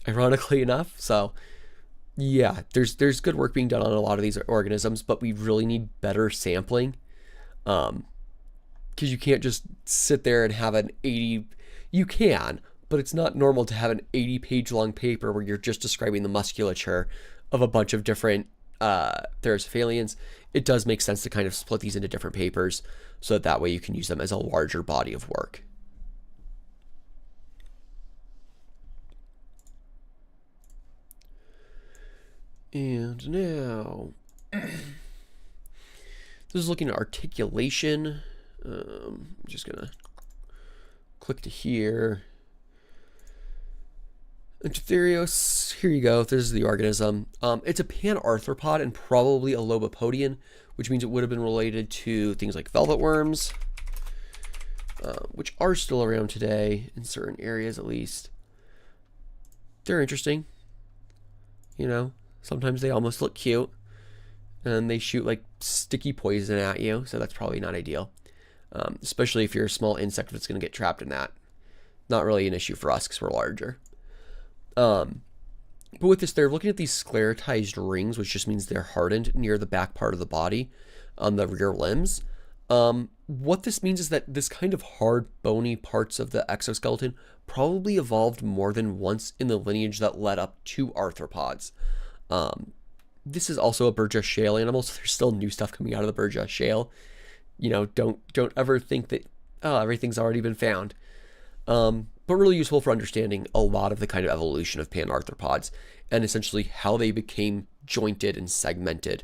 ironically enough. So yeah, there's good work being done on a lot of these organisms, but we really need better sampling, because you can't just sit there and have an 80, you can, but it's not normal to have an 80-page long paper where you're just describing the musculature of a bunch of different Therocephalians. It does make sense to kind of split these into different papers so that way you can use them as a larger body of work. And now, this is looking at articulation. I'm just going to click to here. Ankylosaur, here you go. This is the organism. It's a panarthropod and probably a lobopodian, which means it would have been related to things like velvet worms, which are still around today in certain areas at least. They're interesting. Sometimes they almost look cute, and they shoot like sticky poison at you, so that's probably not ideal. Especially if you're a small insect that's going to get trapped in that. Not really an issue for us because we're larger. But with this, they're looking at these sclerotized rings, which just means they're hardened near the back part of the body on the rear limbs. What this means is that this kind of hard, bony parts of the exoskeleton probably evolved more than once in the lineage that led up to arthropods. This is also a Burgess Shale animal, so there's still new stuff coming out of the Burgess Shale. Don't ever think that everything's already been found. But really useful for understanding a lot of the kind of evolution of panarthropods and essentially how they became jointed and segmented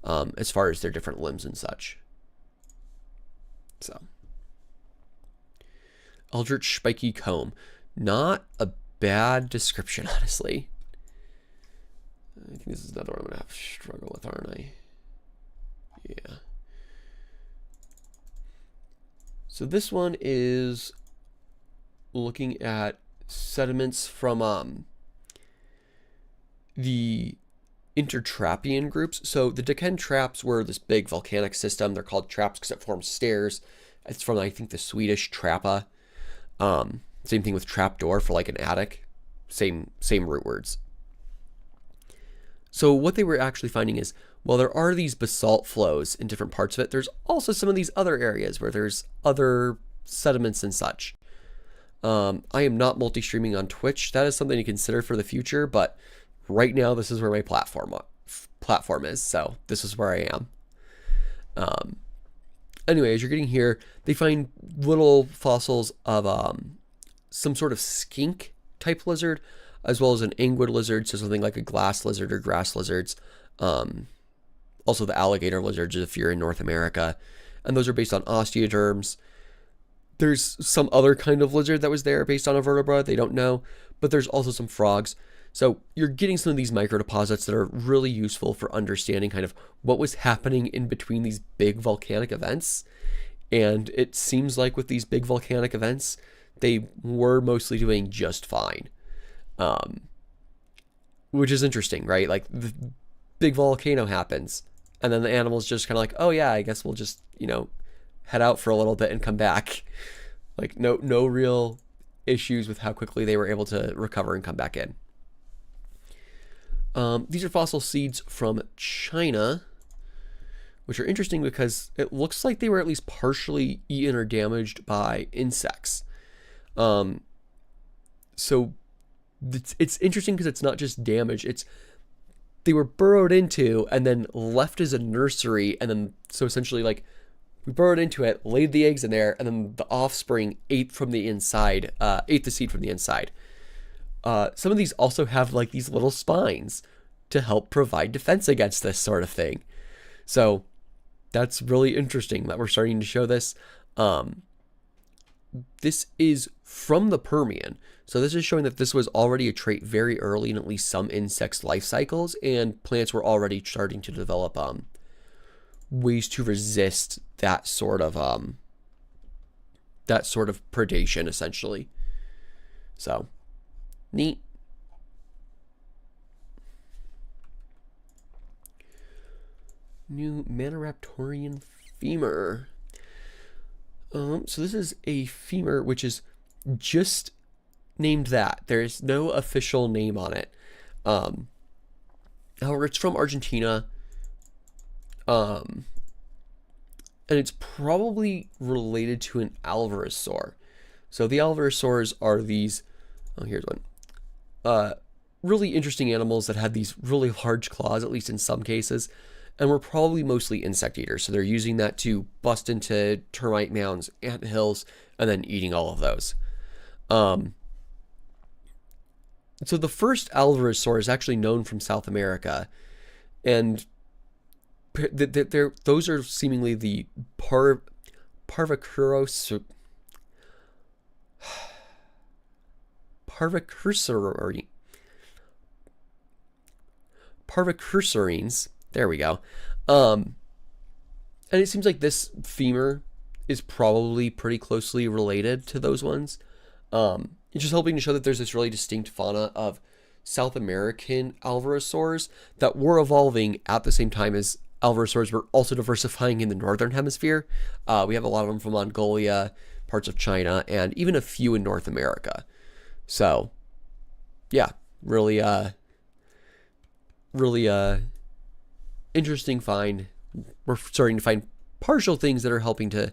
as far as their different limbs and such. So, eldritch spiky comb, not a bad description, honestly. I think this is another one I'm gonna have to struggle with, aren't I? Yeah. So this one is looking at sediments from the intertrapian groups. So the Deccan Traps were this big volcanic system. They're called traps because it forms stairs. It's from, I think, the Swedish trappa. Same thing with trapdoor for like an attic. Same root words. So what they were actually finding is, while there are these basalt flows in different parts of it, there's also some of these other areas where there's other sediments and such. I am not multi-streaming on Twitch. That is something to consider for the future, but right now this is where my platform is, so this is where I am. Anyway, as you're getting here, they find little fossils of some sort of skink type lizard, as well as an anguid lizard, so something like a glass lizard or grass lizards. Also the alligator lizards if you're in North America, and those are based on osteoderms. There's some other kind of lizard that was there based on a vertebra, they don't know, but there's also some frogs. So you're getting some of these microdeposits that are really useful for understanding kind of what was happening in between these big volcanic events. And it seems like with these big volcanic events, they were mostly doing just fine. Which is interesting, right? Like the big volcano happens, and then the animal's just kind of like, oh yeah, I guess we'll just, head out for a little bit and come back. Like no real issues with how quickly they were able to recover and come back in. These are fossil seeds from China, which are interesting because it looks like they were at least partially eaten or damaged by insects. So it's interesting because it's not just damage, it's they were burrowed into and then left as a nursery. And then, so essentially, like, we burrowed into it, laid the eggs in there, and then the offspring ate from the inside, ate the seed from the inside. Some of these also have like these little spines to help provide defense against this sort of thing. So that's really interesting that we're starting to show this. This is from the Permian. So this is showing that this was already a trait very early in at least some insects' life cycles, and plants were already starting to develop ways to resist that sort of predation, essentially. So neat. New Maniraptorian femur. So this is a femur which is just named that. There is no official name on it. However, it's from Argentina. And it's probably related to an Alvarezsaur. So the Alvarezsaurs are these, oh, here's one. Really interesting animals that had these really large claws, at least in some cases, and were probably mostly insect eaters. So they're using that to bust into termite mounds, ant hills, and then eating all of those. So the first Alvarezsaur is actually known from South America, and those are seemingly the parvicursorines. There we go. And it seems like this femur is probably pretty closely related to those ones. It's just helping to show that there's this really distinct fauna of South American Alvarezsaurs that were evolving at the same time as Alvarezsaurs were also diversifying in the northern hemisphere. We have a lot of them from Mongolia, parts of China, and even a few in North America. So, yeah, really interesting find. We're starting to find partial things that are helping to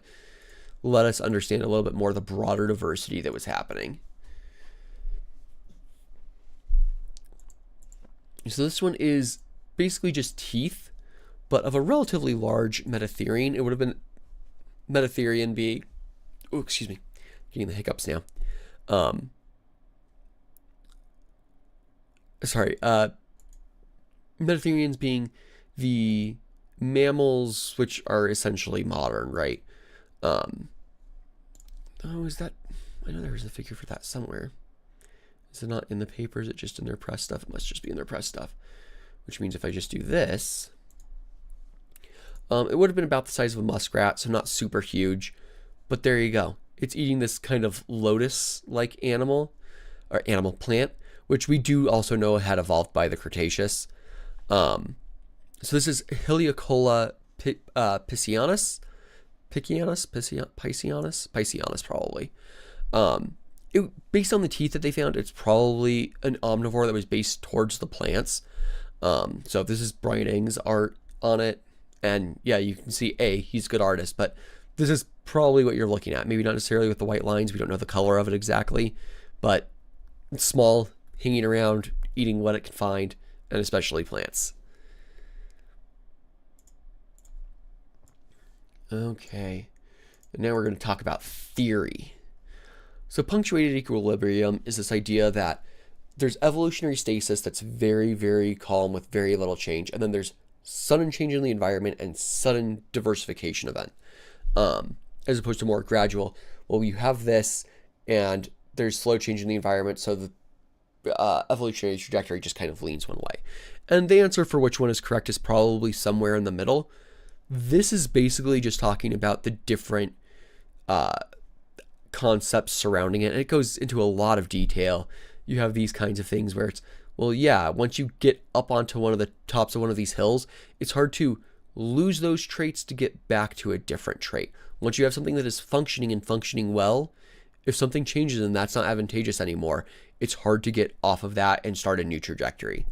let us understand a little bit more of the broader diversity that was happening. So this one is basically just teeth, but of a relatively large Metatherian. It would have been Metatherian being, oh, excuse me, getting the hiccups now. Metatherians being the mammals which are essentially modern, right? Oh, is that, I know there's a figure for that somewhere. Is it not in the papers? Is it just in their press stuff? It must just be in their press stuff, which means if I just do this, it would have been about the size of a muskrat, so not super huge, but there you go. It's eating this kind of lotus-like animal, or animal plant, which we do also know had evolved by the Cretaceous. So this is Heliocola piscianus, probably. Based on the teeth that they found, it's probably an omnivore that was based towards the plants. So this is Brian Eng's art on it. And yeah, you can see, he's a good artist, but this is probably what you're looking at. Maybe not necessarily with the white lines. We don't know the color of it exactly, but it's small, hanging around, eating what it can find, and especially plants. Okay, and now we're going to talk about theory. So punctuated equilibrium is this idea that there's evolutionary stasis that's very, very calm with very little change, and then there's sudden change in the environment and sudden diversification event, as opposed to more gradual. Well, you have this, and there's slow change in the environment, so the evolutionary trajectory just kind of leans one way. And the answer for which one is correct is probably somewhere in the middle. This is basically just talking about the different concepts surrounding it. And it goes into a lot of detail. You have these kinds of things where it's, well, yeah, once you get up onto one of the tops of one of these hills, it's hard to lose those traits to get back to a different trait. Once you have something that is functioning and functioning well, if something changes and that's not advantageous anymore, it's hard to get off of that and start a new trajectory.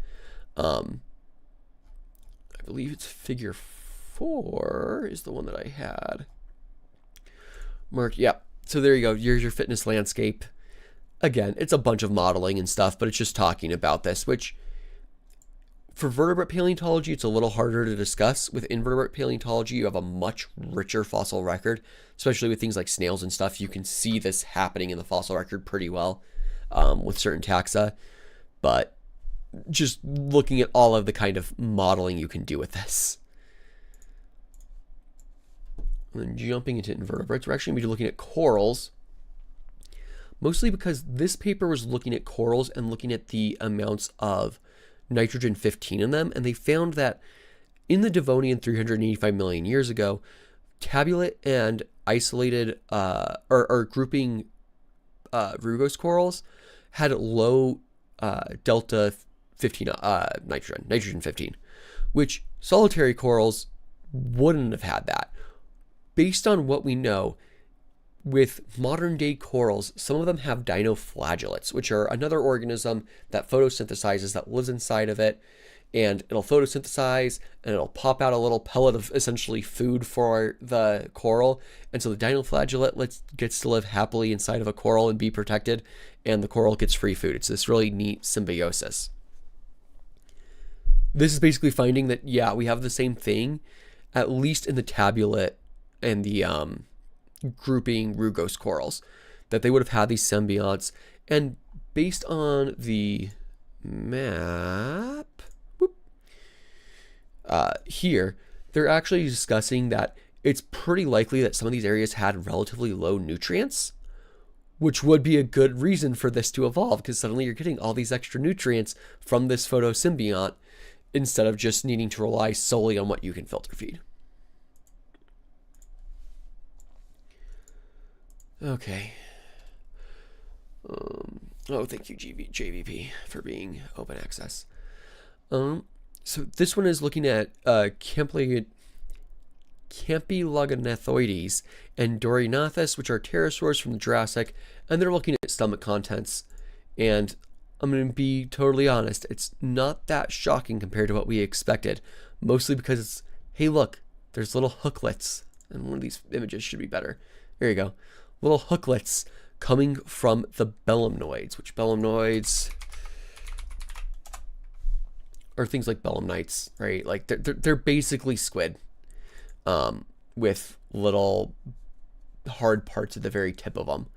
I believe it's figure 4 is the one that I had marked. Yep. So there you go. Here's your fitness landscape. Again, it's a bunch of modeling and stuff, but it's just talking about this, which For vertebrate paleontology, it's a little harder to discuss. With invertebrate paleontology, you have a much richer fossil record, especially with things like snails and stuff. You can see this happening in the fossil record pretty well with certain taxa. But just looking at all of the kind of modeling you can do with this. And then jumping into invertebrates, we're actually going to be looking at corals. Mostly because this paper was looking at corals and looking at the amounts of nitrogen-15 in them, and they found that in the Devonian 385 million years ago, tabulate and isolated or grouping rugose corals had low delta 15 nitrogen 15, which solitary corals wouldn't have had that. Based on what we know, with modern day corals, some of them have dinoflagellates, which are another organism that photosynthesizes, that lives inside of it, and it'll photosynthesize and it'll pop out a little pellet of essentially food for the coral. And so the dinoflagellate gets to live happily inside of a coral and be protected, and the coral gets free food. It's this really neat symbiosis. This is basically finding that, yeah, we have the same thing, at least in the tabulate and the grouping rugose corals, that they would have had these symbionts. And based on the map here, they're actually discussing that it's pretty likely that some of these areas had relatively low nutrients, which would be a good reason for this to evolve, because suddenly you're getting all these extra nutrients from this photosymbiont instead of just needing to rely solely on what you can filter feed. Okay. Oh, thank you, JVP, for being open access. So this one is looking at Campylognathioides and Dorionathus, which are pterosaurs from the Jurassic, and they're looking at stomach contents. And I'm going to be totally honest, it's not that shocking compared to what we expected, mostly because it's, hey, look, there's little hooklets, and one of these images should be better. There you go. Little hooklets coming from the belemnoids, which belemnoids are things like belemnites, right? Like they're basically squid with little hard parts at the very tip of them,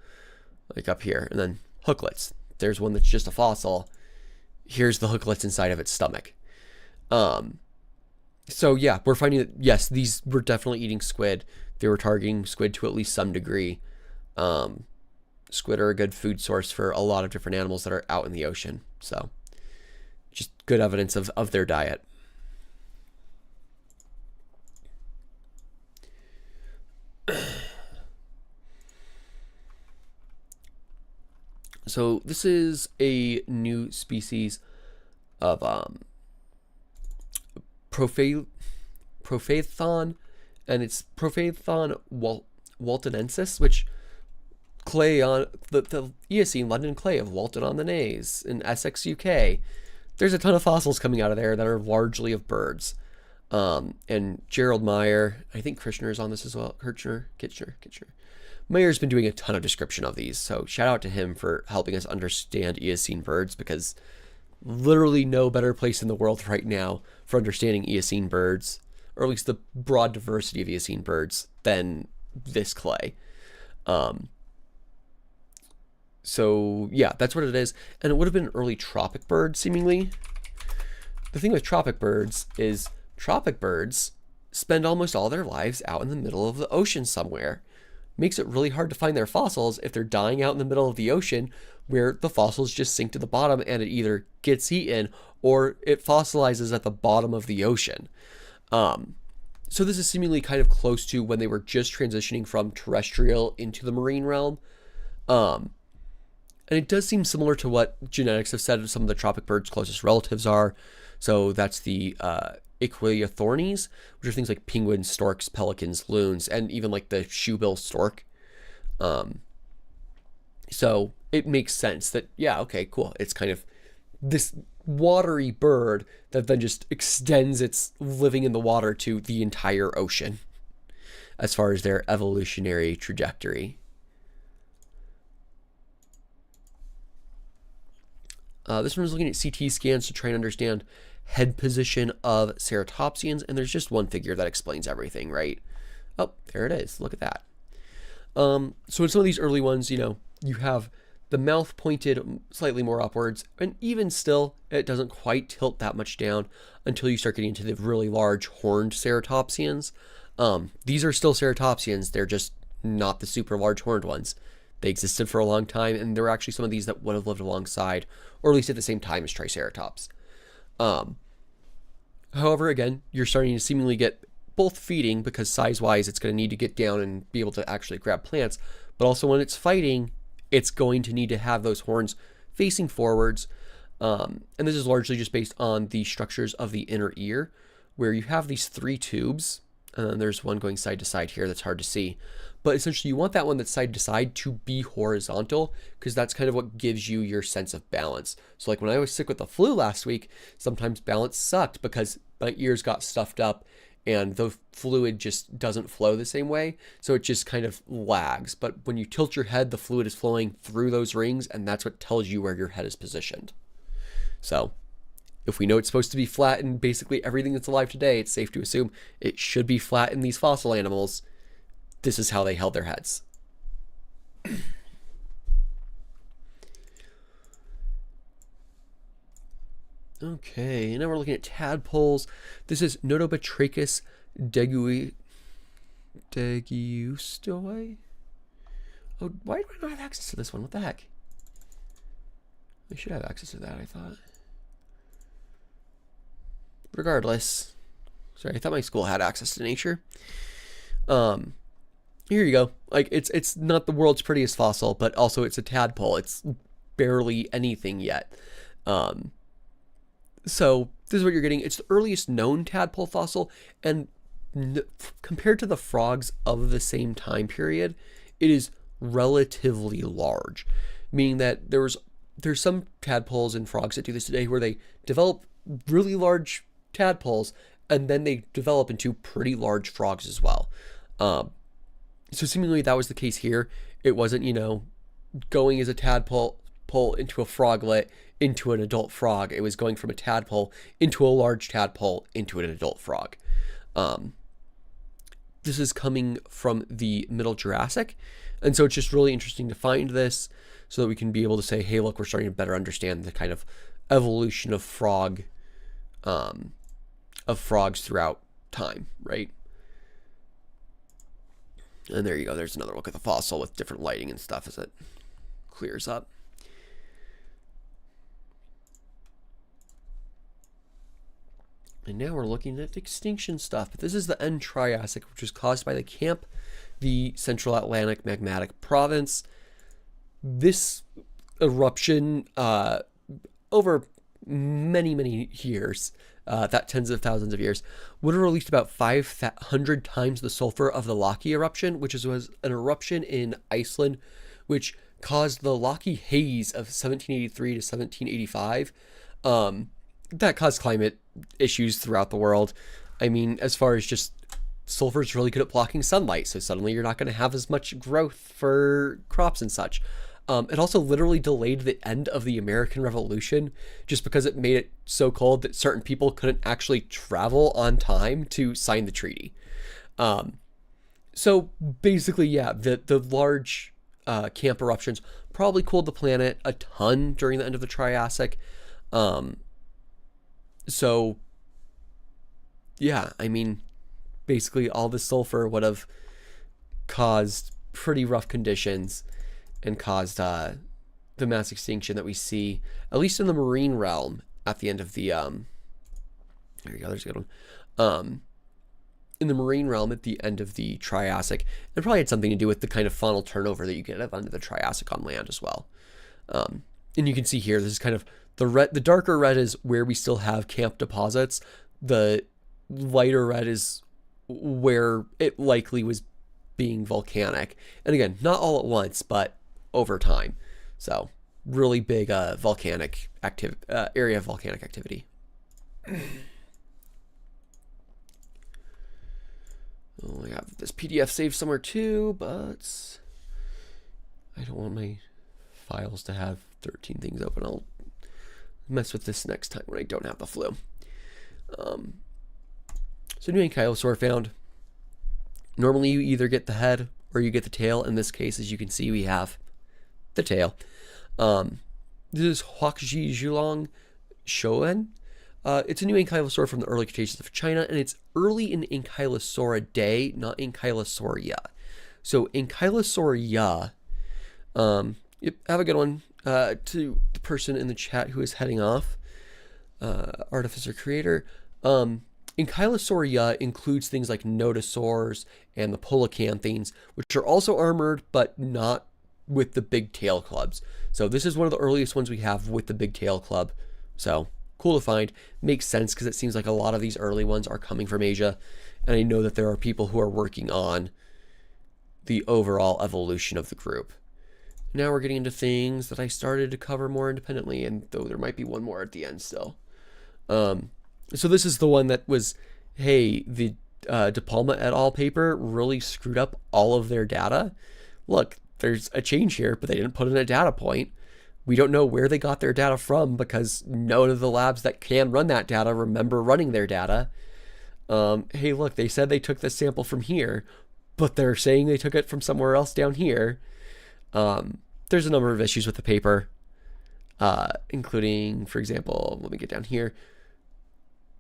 like up here. And then hooklets. There's one that's just a fossil. Here's the hooklets inside of its stomach. So yeah, we're finding that, yes, these were definitely eating squid. They were targeting squid to at least some degree. Squid are a good food source for a lot of different animals that are out in the ocean. So just good evidence of their diet. So this is a new species of Prophaethon, and it's Prophaethon waltonensis, which clay on the Eocene London clay of Walton on the Naze in Essex, UK. There's a ton of fossils coming out of there that are largely of birds. And Gerald Meyer, I think Kirchner's on this as well. Kitchener. Meyer's been doing a ton of description of these, so shout out to him for helping us understand Eocene birds, because literally no better place in the world right now for understanding Eocene birds, or at least the broad diversity of Eocene birds, than this clay. So yeah, that's what it is. And it would have been an early tropic bird, seemingly. The thing with tropic birds is tropic birds spend almost all their lives out in the middle of the ocean somewhere. Makes it really hard to find their fossils if they're dying out in the middle of the ocean, where the fossils just sink to the bottom and it either gets eaten or it fossilizes at the bottom of the ocean. So this is seemingly kind of close to when they were just transitioning from terrestrial into the marine realm. And it does seem similar to what genetics have said some of the tropic birds' closest relatives are. So that's the Equiothornes, which are things like penguins, storks, pelicans, loons, and even like the shoebill stork. So it makes sense that, yeah, okay, cool. It's kind of this watery bird that then just extends its living in the water to the entire ocean as far as their evolutionary trajectory. This one is looking at CT scans to try and understand head position of ceratopsians, and there's just one figure that explains everything, right? Oh, there it is. Look at that. So in some of these early ones, you have the mouth pointed slightly more upwards, and even still, it doesn't quite tilt that much down until you start getting into the really large horned ceratopsians. These are still ceratopsians. They're just not the super large horned ones. They existed for a long time, and there were actually some of these that would have lived alongside, or at least at the same time as Triceratops. However, again, you're starting to seemingly get both feeding, because size-wise it's going to need to get down and be able to actually grab plants, but also when it's fighting, it's going to need to have those horns facing forwards. And this is largely just based on the structures of the inner ear, where you have these 3 tubes, and there's one going side to side here that's hard to see. But essentially you want that one that's side to side to be horizontal, because that's kind of what gives you your sense of balance. So like when I was sick with the flu last week, sometimes balance sucked because my ears got stuffed up and the fluid just doesn't flow the same way. So it just kind of lags. But when you tilt your head, the fluid is flowing through those rings, and that's what tells you where your head is positioned. So if we know it's supposed to be flat in basically everything that's alive today, it's safe to assume it should be flat in these fossil animals. This is how they held their heads. Okay, now we're looking at tadpoles. This is Notobatrachus degustoy. Oh, why do I not have access to this one? What the heck? I should have access to that, I thought. Regardless. Sorry, I thought my school had access to nature. Here you go. Like, it's not the world's prettiest fossil, but also it's a tadpole. It's barely anything yet. So this is what you're getting. It's the earliest known tadpole fossil, and compared to the frogs of the same time period, it is relatively large, meaning that there's some tadpoles and frogs that do this today where they develop really large tadpoles and then they develop into pretty large frogs as well. So seemingly that was the case here. It wasn't, going as a tadpole into a froglet into an adult frog. It was going from a tadpole into a large tadpole into an adult frog. This is coming from the Middle Jurassic, and so it's just really interesting to find this so that we can be able to say, hey, look, we're starting to better understand the kind of evolution of frogs throughout time, right? And there you go. There's another look at the fossil with different lighting and stuff as it clears up. And now we're looking at extinction stuff. But this is the end Triassic, which was caused by the Camp, the Central Atlantic Magmatic Province. This eruption, over many, many years, that tens of thousands of years, would have released about 500 times the sulfur of the Laki eruption, which was an eruption in Iceland, which caused the Laki haze of 1783 to 1785. That caused climate issues throughout the world. I mean, as far as just sulfur is really good at blocking sunlight, so suddenly you're not going to have as much growth for crops and such. It also literally delayed the end of the American Revolution just because it made it so cold that certain people couldn't actually travel on time to sign the treaty. So basically, yeah, the large camp eruptions probably cooled the planet a ton during the end of the Triassic. So yeah, I mean, basically all the sulfur would have caused pretty rough conditions and caused the mass extinction that we see, at least in the marine realm, at the end of the there you go, there's a good one. In the marine realm at the end of the Triassic, it probably had something to do with the kind of faunal turnover that you get at the end of the Triassic on land as well. And you can see here, this is kind of the darker red is where we still have camp deposits. The lighter red is where it likely was being volcanic. And again, not all at once, but over time. So really big volcanic area of volcanic activity. Oh, I have this PDF saved somewhere too, but I don't want my files to have 13 things open. I'll mess with this next time when I don't have the flu. So new Ankylosaur found. Normally you either get the head or you get the tail. In this case, as you can see, we have the tail. This is Huaxi Shoen. It's a new Ankylosaur from the early Cretaceous of China, and it's early in Ankylosauridae, not Ankylosauria. So Ankylosauria, yep, have a good one. To the person in the chat who is heading off, Artificer Creator. Ankylosauria includes things like nodosaurs and the polacanthines, which are also armored, but not with the big tail clubs. So this is one of the earliest ones we have with the big tail club. So cool to find. Makes sense because it seems like a lot of these early ones are coming from Asia. And I know that there are people who are working on the overall evolution of the group. Now we're getting into things that I started to cover more independently, and though there might be one more at the end still. So this is the one that was, hey, the De Palma et al. Paper really screwed up all of their data. Look, there's a change here, but they didn't put in a data point. We don't know where they got their data from because none of the labs that can run that data remember running their data. Hey, look, they said they took this sample from here, but they're saying they took it from somewhere else down here. There's a number of issues with the paper, including, for example, let me get down here.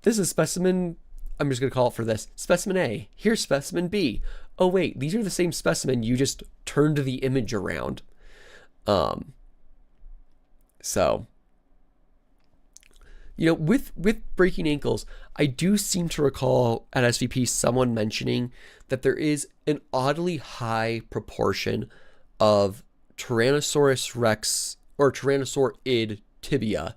This is specimen, I'm just going to call it for this, specimen A. Here's specimen B. Oh, wait, these are the same specimen. You just turned the image around. So, you know, with breaking ankles, I do seem to recall at SVP someone mentioning that there is an oddly high proportion of Tyrannosaurus rex or Tyrannosaurid tibia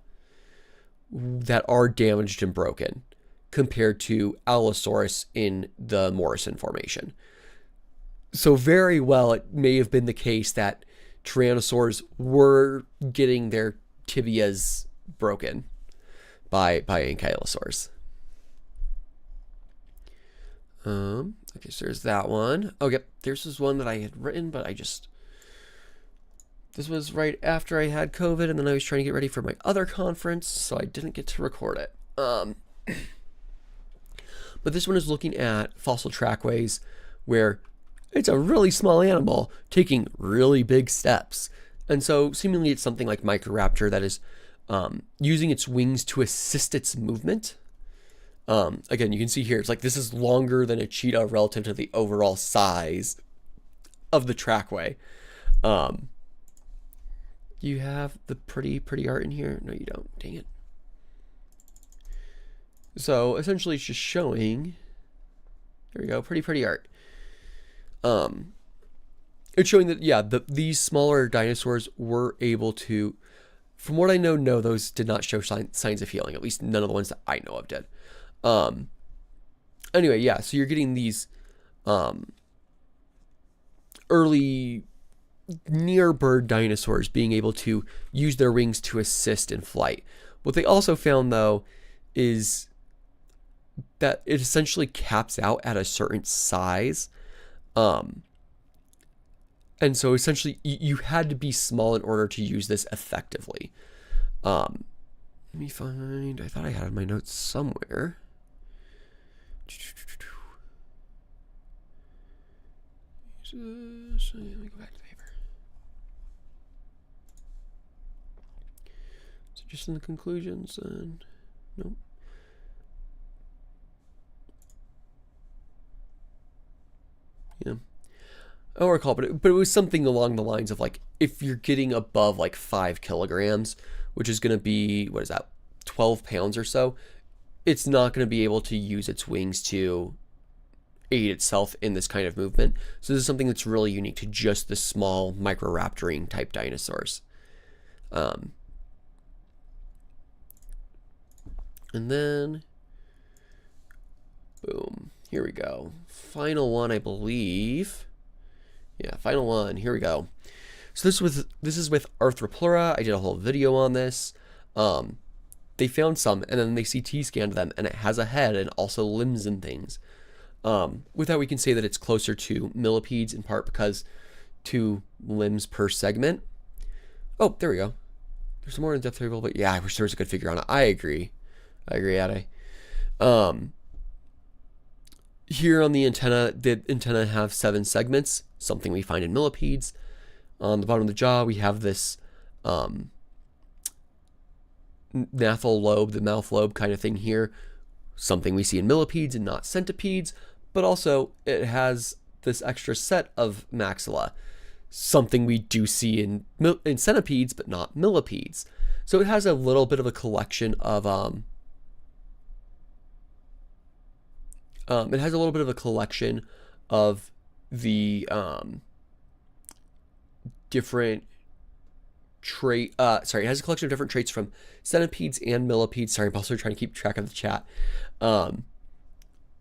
that are damaged and broken compared to Allosaurus in the Morrison Formation. So very well, it may have been the case that Tyrannosaurs were getting their tibias broken by Ankylosaurs. Okay, so there's that one. Okay, this is one that I had written, but this was right after I had COVID, and then I was trying to get ready for my other conference, so I didn't get to record it. But this one is looking at fossil trackways where it's a really small animal taking really big steps. And so seemingly it's something like Microraptor that is using its wings to assist its movement. Again, you can see here, it's like this is longer than a cheetah relative to the overall size of the trackway. You have the pretty art in here? No, you don't. Dang it. So essentially it's just showing, here we go, pretty art. It's showing that, yeah, these smaller dinosaurs were able to, from what I know, no, those did not show signs of healing. At least none of the ones that I know of did. Anyway, yeah, so you're getting these early near bird dinosaurs being able to use their wings to assist in flight. What they also found, though, is that it essentially caps out at a certain size. And so essentially you had to be small in order to use this effectively. Let me find, I thought I had my notes somewhere. Let me go back to the paper. So just in the conclusions, and nope. Yeah. I don't recall, but it was something along the lines of like, if you're getting above like 5 kilograms, which is going to be, what is that, 12 pounds or so, it's not going to be able to use its wings to aid itself in this kind of movement. So this is something that's really unique to just the small microraptorine type dinosaurs. And then, boom, here we go. Final one, I believe. Yeah, final one. Here we go. So this is with Arthropleura. I did a whole video on this. They found some, and then they CT scanned them, and it has a head and also limbs and things. With that, we can say that it's closer to millipedes, in part because 2 limbs per segment. Oh, there we go. There's some more in-depth table, but yeah, I wish there was a good figure on it. I agree, Ade. Um, Here on the antenna have 7 segments, something we find in millipedes. On the bottom of the jaw, we have this naphal lobe, the mouth lobe kind of thing here, something we see in millipedes and not centipedes, but also it has this extra set of maxilla, something we do see in centipedes, but not millipedes. So it has a little bit of a collection of the different it has a collection of different traits from centipedes and millipedes. Sorry, I'm also trying to keep track of the chat,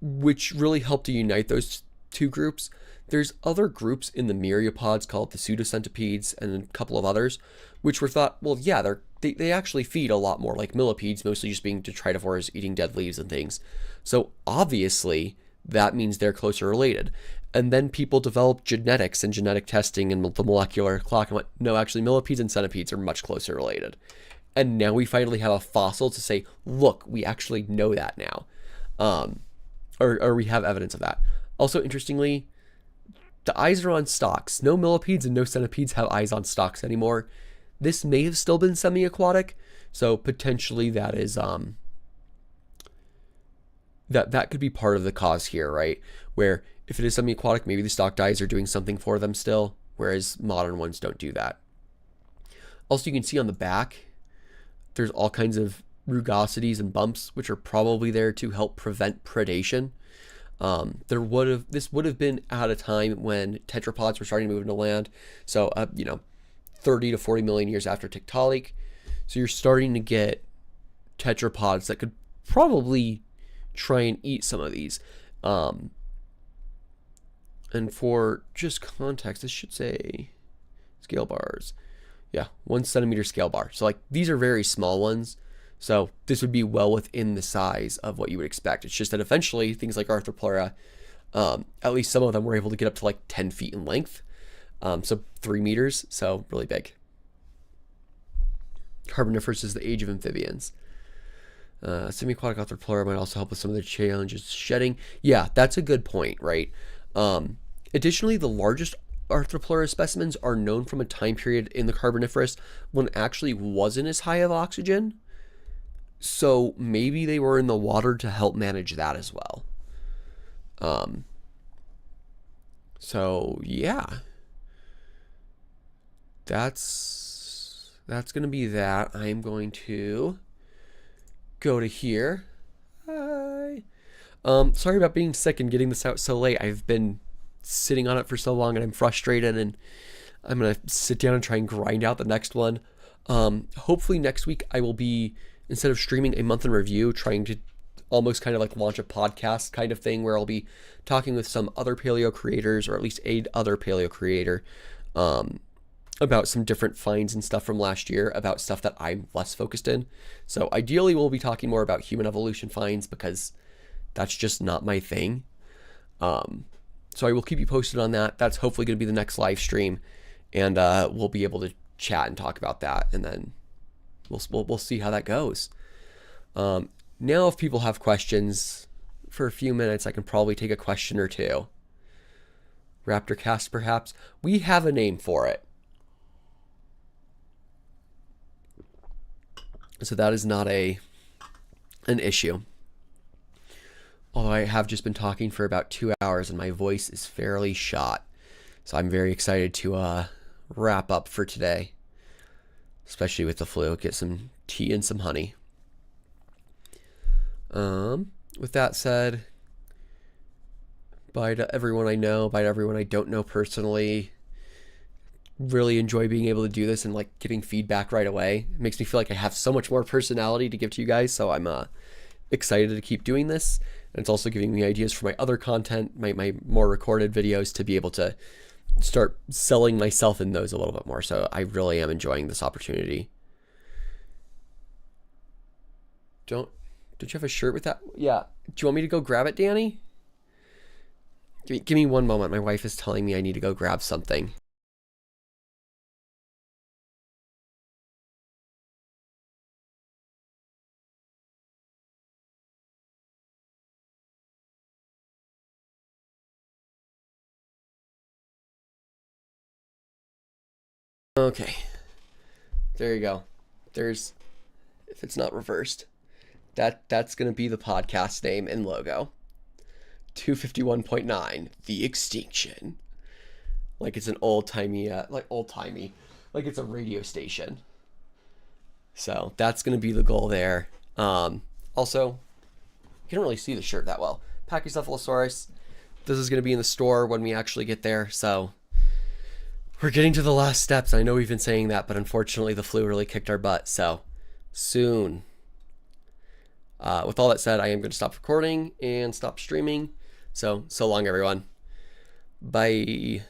which really help to unite those two groups. There's other groups in the myriapods called the pseudocentipedes and a couple of others, which were thought, well, yeah, they actually feed a lot more like millipedes, mostly just being detritivores, eating dead leaves and things. So obviously that means they're closer related. And then people developed genetics and genetic testing and the molecular clock and went, no, actually millipedes and centipedes are much closer related. And now we finally have a fossil to say, look, we actually know that now. Or we have evidence of that. Also, interestingly, the eyes are on stalks. No millipedes and no centipedes have eyes on stalks anymore. This may have still been semi-aquatic, so potentially that is that could be part of the cause here, right? Where if it is semi-aquatic, maybe the stalked eyes are doing something for them still, whereas modern ones don't do that. Also, you can see on the back, there's all kinds of rugosities and bumps, which are probably there to help prevent predation. This would have been at a time when tetrapods were starting to move into land. So, 30 to 40 million years after Tiktaalik. So you're starting to get tetrapods that could probably try and eat some of these. And for just context, this should say scale bars. Yeah, 1 centimeter scale bar. So like these are very small ones. So this would be well within the size of what you would expect. It's just that eventually things like Arthropleura, at least some of them were able to get up to like 10 feet in length. So 3 meters, so really big. Carboniferous is the age of amphibians. Semi-aquatic Arthropleura might also help with some of the challenges shedding. Yeah, that's a good point, right? Additionally, the largest Arthropleura specimens are known from a time period in the Carboniferous when it actually wasn't as high of oxygen. So maybe they were in the water to help manage that as well. So yeah, that's gonna be that. I'm going to go to here. Hi. Sorry about being sick and getting this out so late. I've been sitting on it for so long and I'm frustrated, and I'm gonna sit down and try and grind out the next one. Hopefully next week I will be, instead of streaming a month in review, trying to almost kind of like launch a podcast kind of thing where I'll be talking with some other paleo creators, or at least a other paleo creator, about some different finds and stuff from last year, about stuff that I'm less focused in. So ideally we'll be talking more about human evolution finds, because that's just not my thing. So I will keep you posted on that. That's hopefully going to be the next live stream, and we'll be able to chat and talk about that, and then we'll see how that goes. Now, if people have questions for a few minutes, I can probably take a question or two. Raptorcast, perhaps. We have a name for it, so that is not an issue. Although I have just been talking for about 2 hours and my voice is fairly shot. So I'm very excited to wrap up for today. Especially with the flu. Get some tea and some honey. With that said, bye to everyone I know, bye to everyone I don't know personally. Really enjoy being able to do this and like getting feedback right away. It makes me feel like I have so much more personality to give to you guys. So I'm excited to keep doing this. And it's also giving me ideas for my other content, my more recorded videos, to be able to start selling myself in those a little bit more. So I really am enjoying this opportunity. Don't you have a shirt with that? Yeah. Do you want me to go grab it, Danny? Give me one moment. My wife is telling me I need to go grab something. Okay, there you go. There's, if it's not reversed, that's going to be the podcast name and logo. 251.9, The Extinction. Like it's an old-timey, like it's a radio station. So that's going to be the goal there. Also, you can't really see the shirt that well. Pachycephalosaurus. This is going to be in the store when we actually get there. So we're getting to the last steps. I know we've been saying that, but unfortunately the flu really kicked our butt. So soon. With all that said, I am going to stop recording and stop streaming. So long, everyone. Bye.